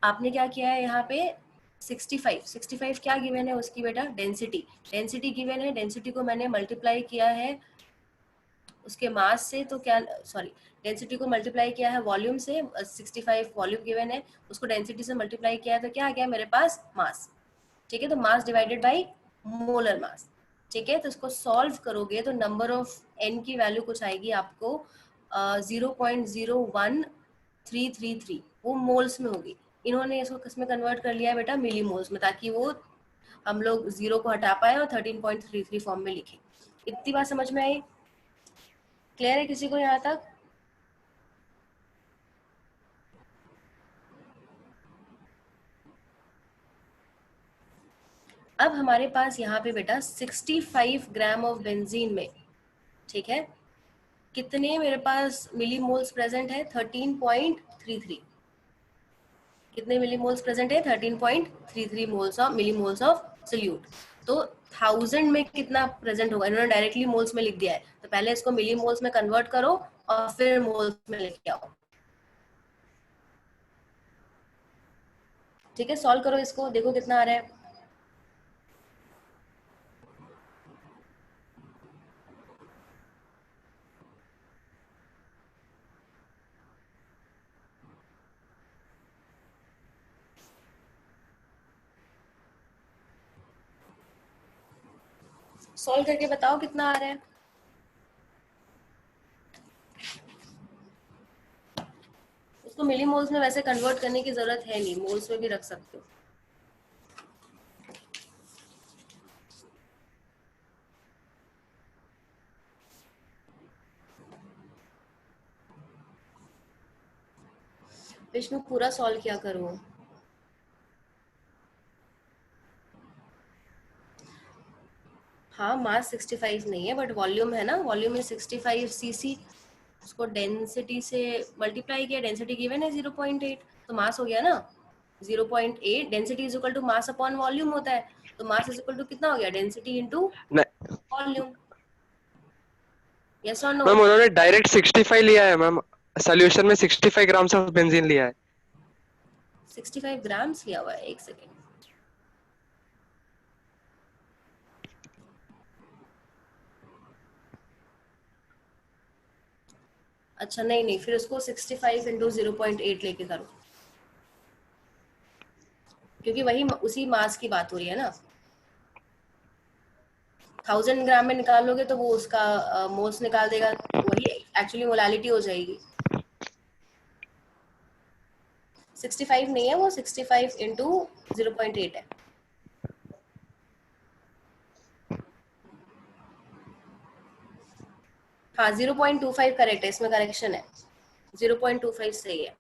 आपने क्या किया है यहाँ पे 65 क्या गिवन है उसकी बेटा, डेंसिटी गिवन है, डेंसिटी को मैंने मल्टीप्लाई किया है उसके मास से, तो क्या सॉरी डेंसिटी को मल्टीप्लाई किया है वॉल्यूम से, 65 वॉल्यूम गिवन है, उसको डेंसिटी से मल्टीप्लाई किया है तो क्या आ गया मेरे पास मास। ठीक है, तो mass divided by molar mass. ठीक है, तो इसको सॉल्व करोगे तो नंबर ऑफ एन की वैल्यू कुछ आएगी आपको 0.01333, वो मोल्स में होगी। इन्होंने इसको किसमें कन्वर्ट कर लिया है बेटा, मिली मोल्स में, ताकि वो हम लोग जीरो को हटा पाए और 13.33 फॉर्म में लिखे। इतनी बात समझ में आई? क्लियर है किसी को यहाँ तक? अब हमारे पास यहाँ पे बेटा 65 ग्राम ऑफ बेंजीन में, ठीक है, कितने मेरे पास मिली मोल्स प्रेजेंट है, 13.33। कितने मिली मोल्स प्रेजेंट है, 13.33 moles of millimoles of solute. तो 1000 में कितना प्रेजेंट होगा, इन्होंने डायरेक्टली मोल्स में लिख दिया है, तो पहले इसको मिली मोल्स में कन्वर्ट करो और फिर मोल्स में लेके आओ। ठीक है, सॉल्व करो इसको, देखो कितना आ रहा है। सॉल्व करके बताओ कितना आ रहा है। इसको मिली मोल्स में वैसे कन्वर्ट करने की जरूरत है नहीं, मोल्स में भी रख सकते हो। विष्णु पूरा सॉल्व किया करो। हाँ, मास 65 नहीं है, बट वॉल्यूम है ना, वॉल्यूम में 65 cc, उसको डेंसिटी से मल्टीप्लाई किया, डेंसिटी गिवन है 0.8, तो मास हो गया ना 0.8। Density is equal to mass upon volume होता है, तो मास इज इक्वल टू कितना हो गया, डेंसिटी इनटू वॉल्यूम। यस और नो? मैम उन्होंने डायरेक्ट 65 लिया है मैम, सोल्यूशन में 65 ग्राम ऑफ बेंजीन लिया है। 65 ग्राम्स लिया हुआ है, एक सेकेंड। अच्छा नहीं नहीं, फिर उसको 65 इंटू 0.8 लेके करो, क्योंकि वही उसी मास की बात हो रही है ना। 1000 ग्राम में निकालोगे तो वो उसका मोल्स निकाल देगा, वही एक्चुअली मोलालिटी हो जाएगी। 65 नहीं है वो, 65 इंटू 0.8 है। हाँ 0.25 करेक्ट है, इसमें करेक्शन है, 0.25 सही है।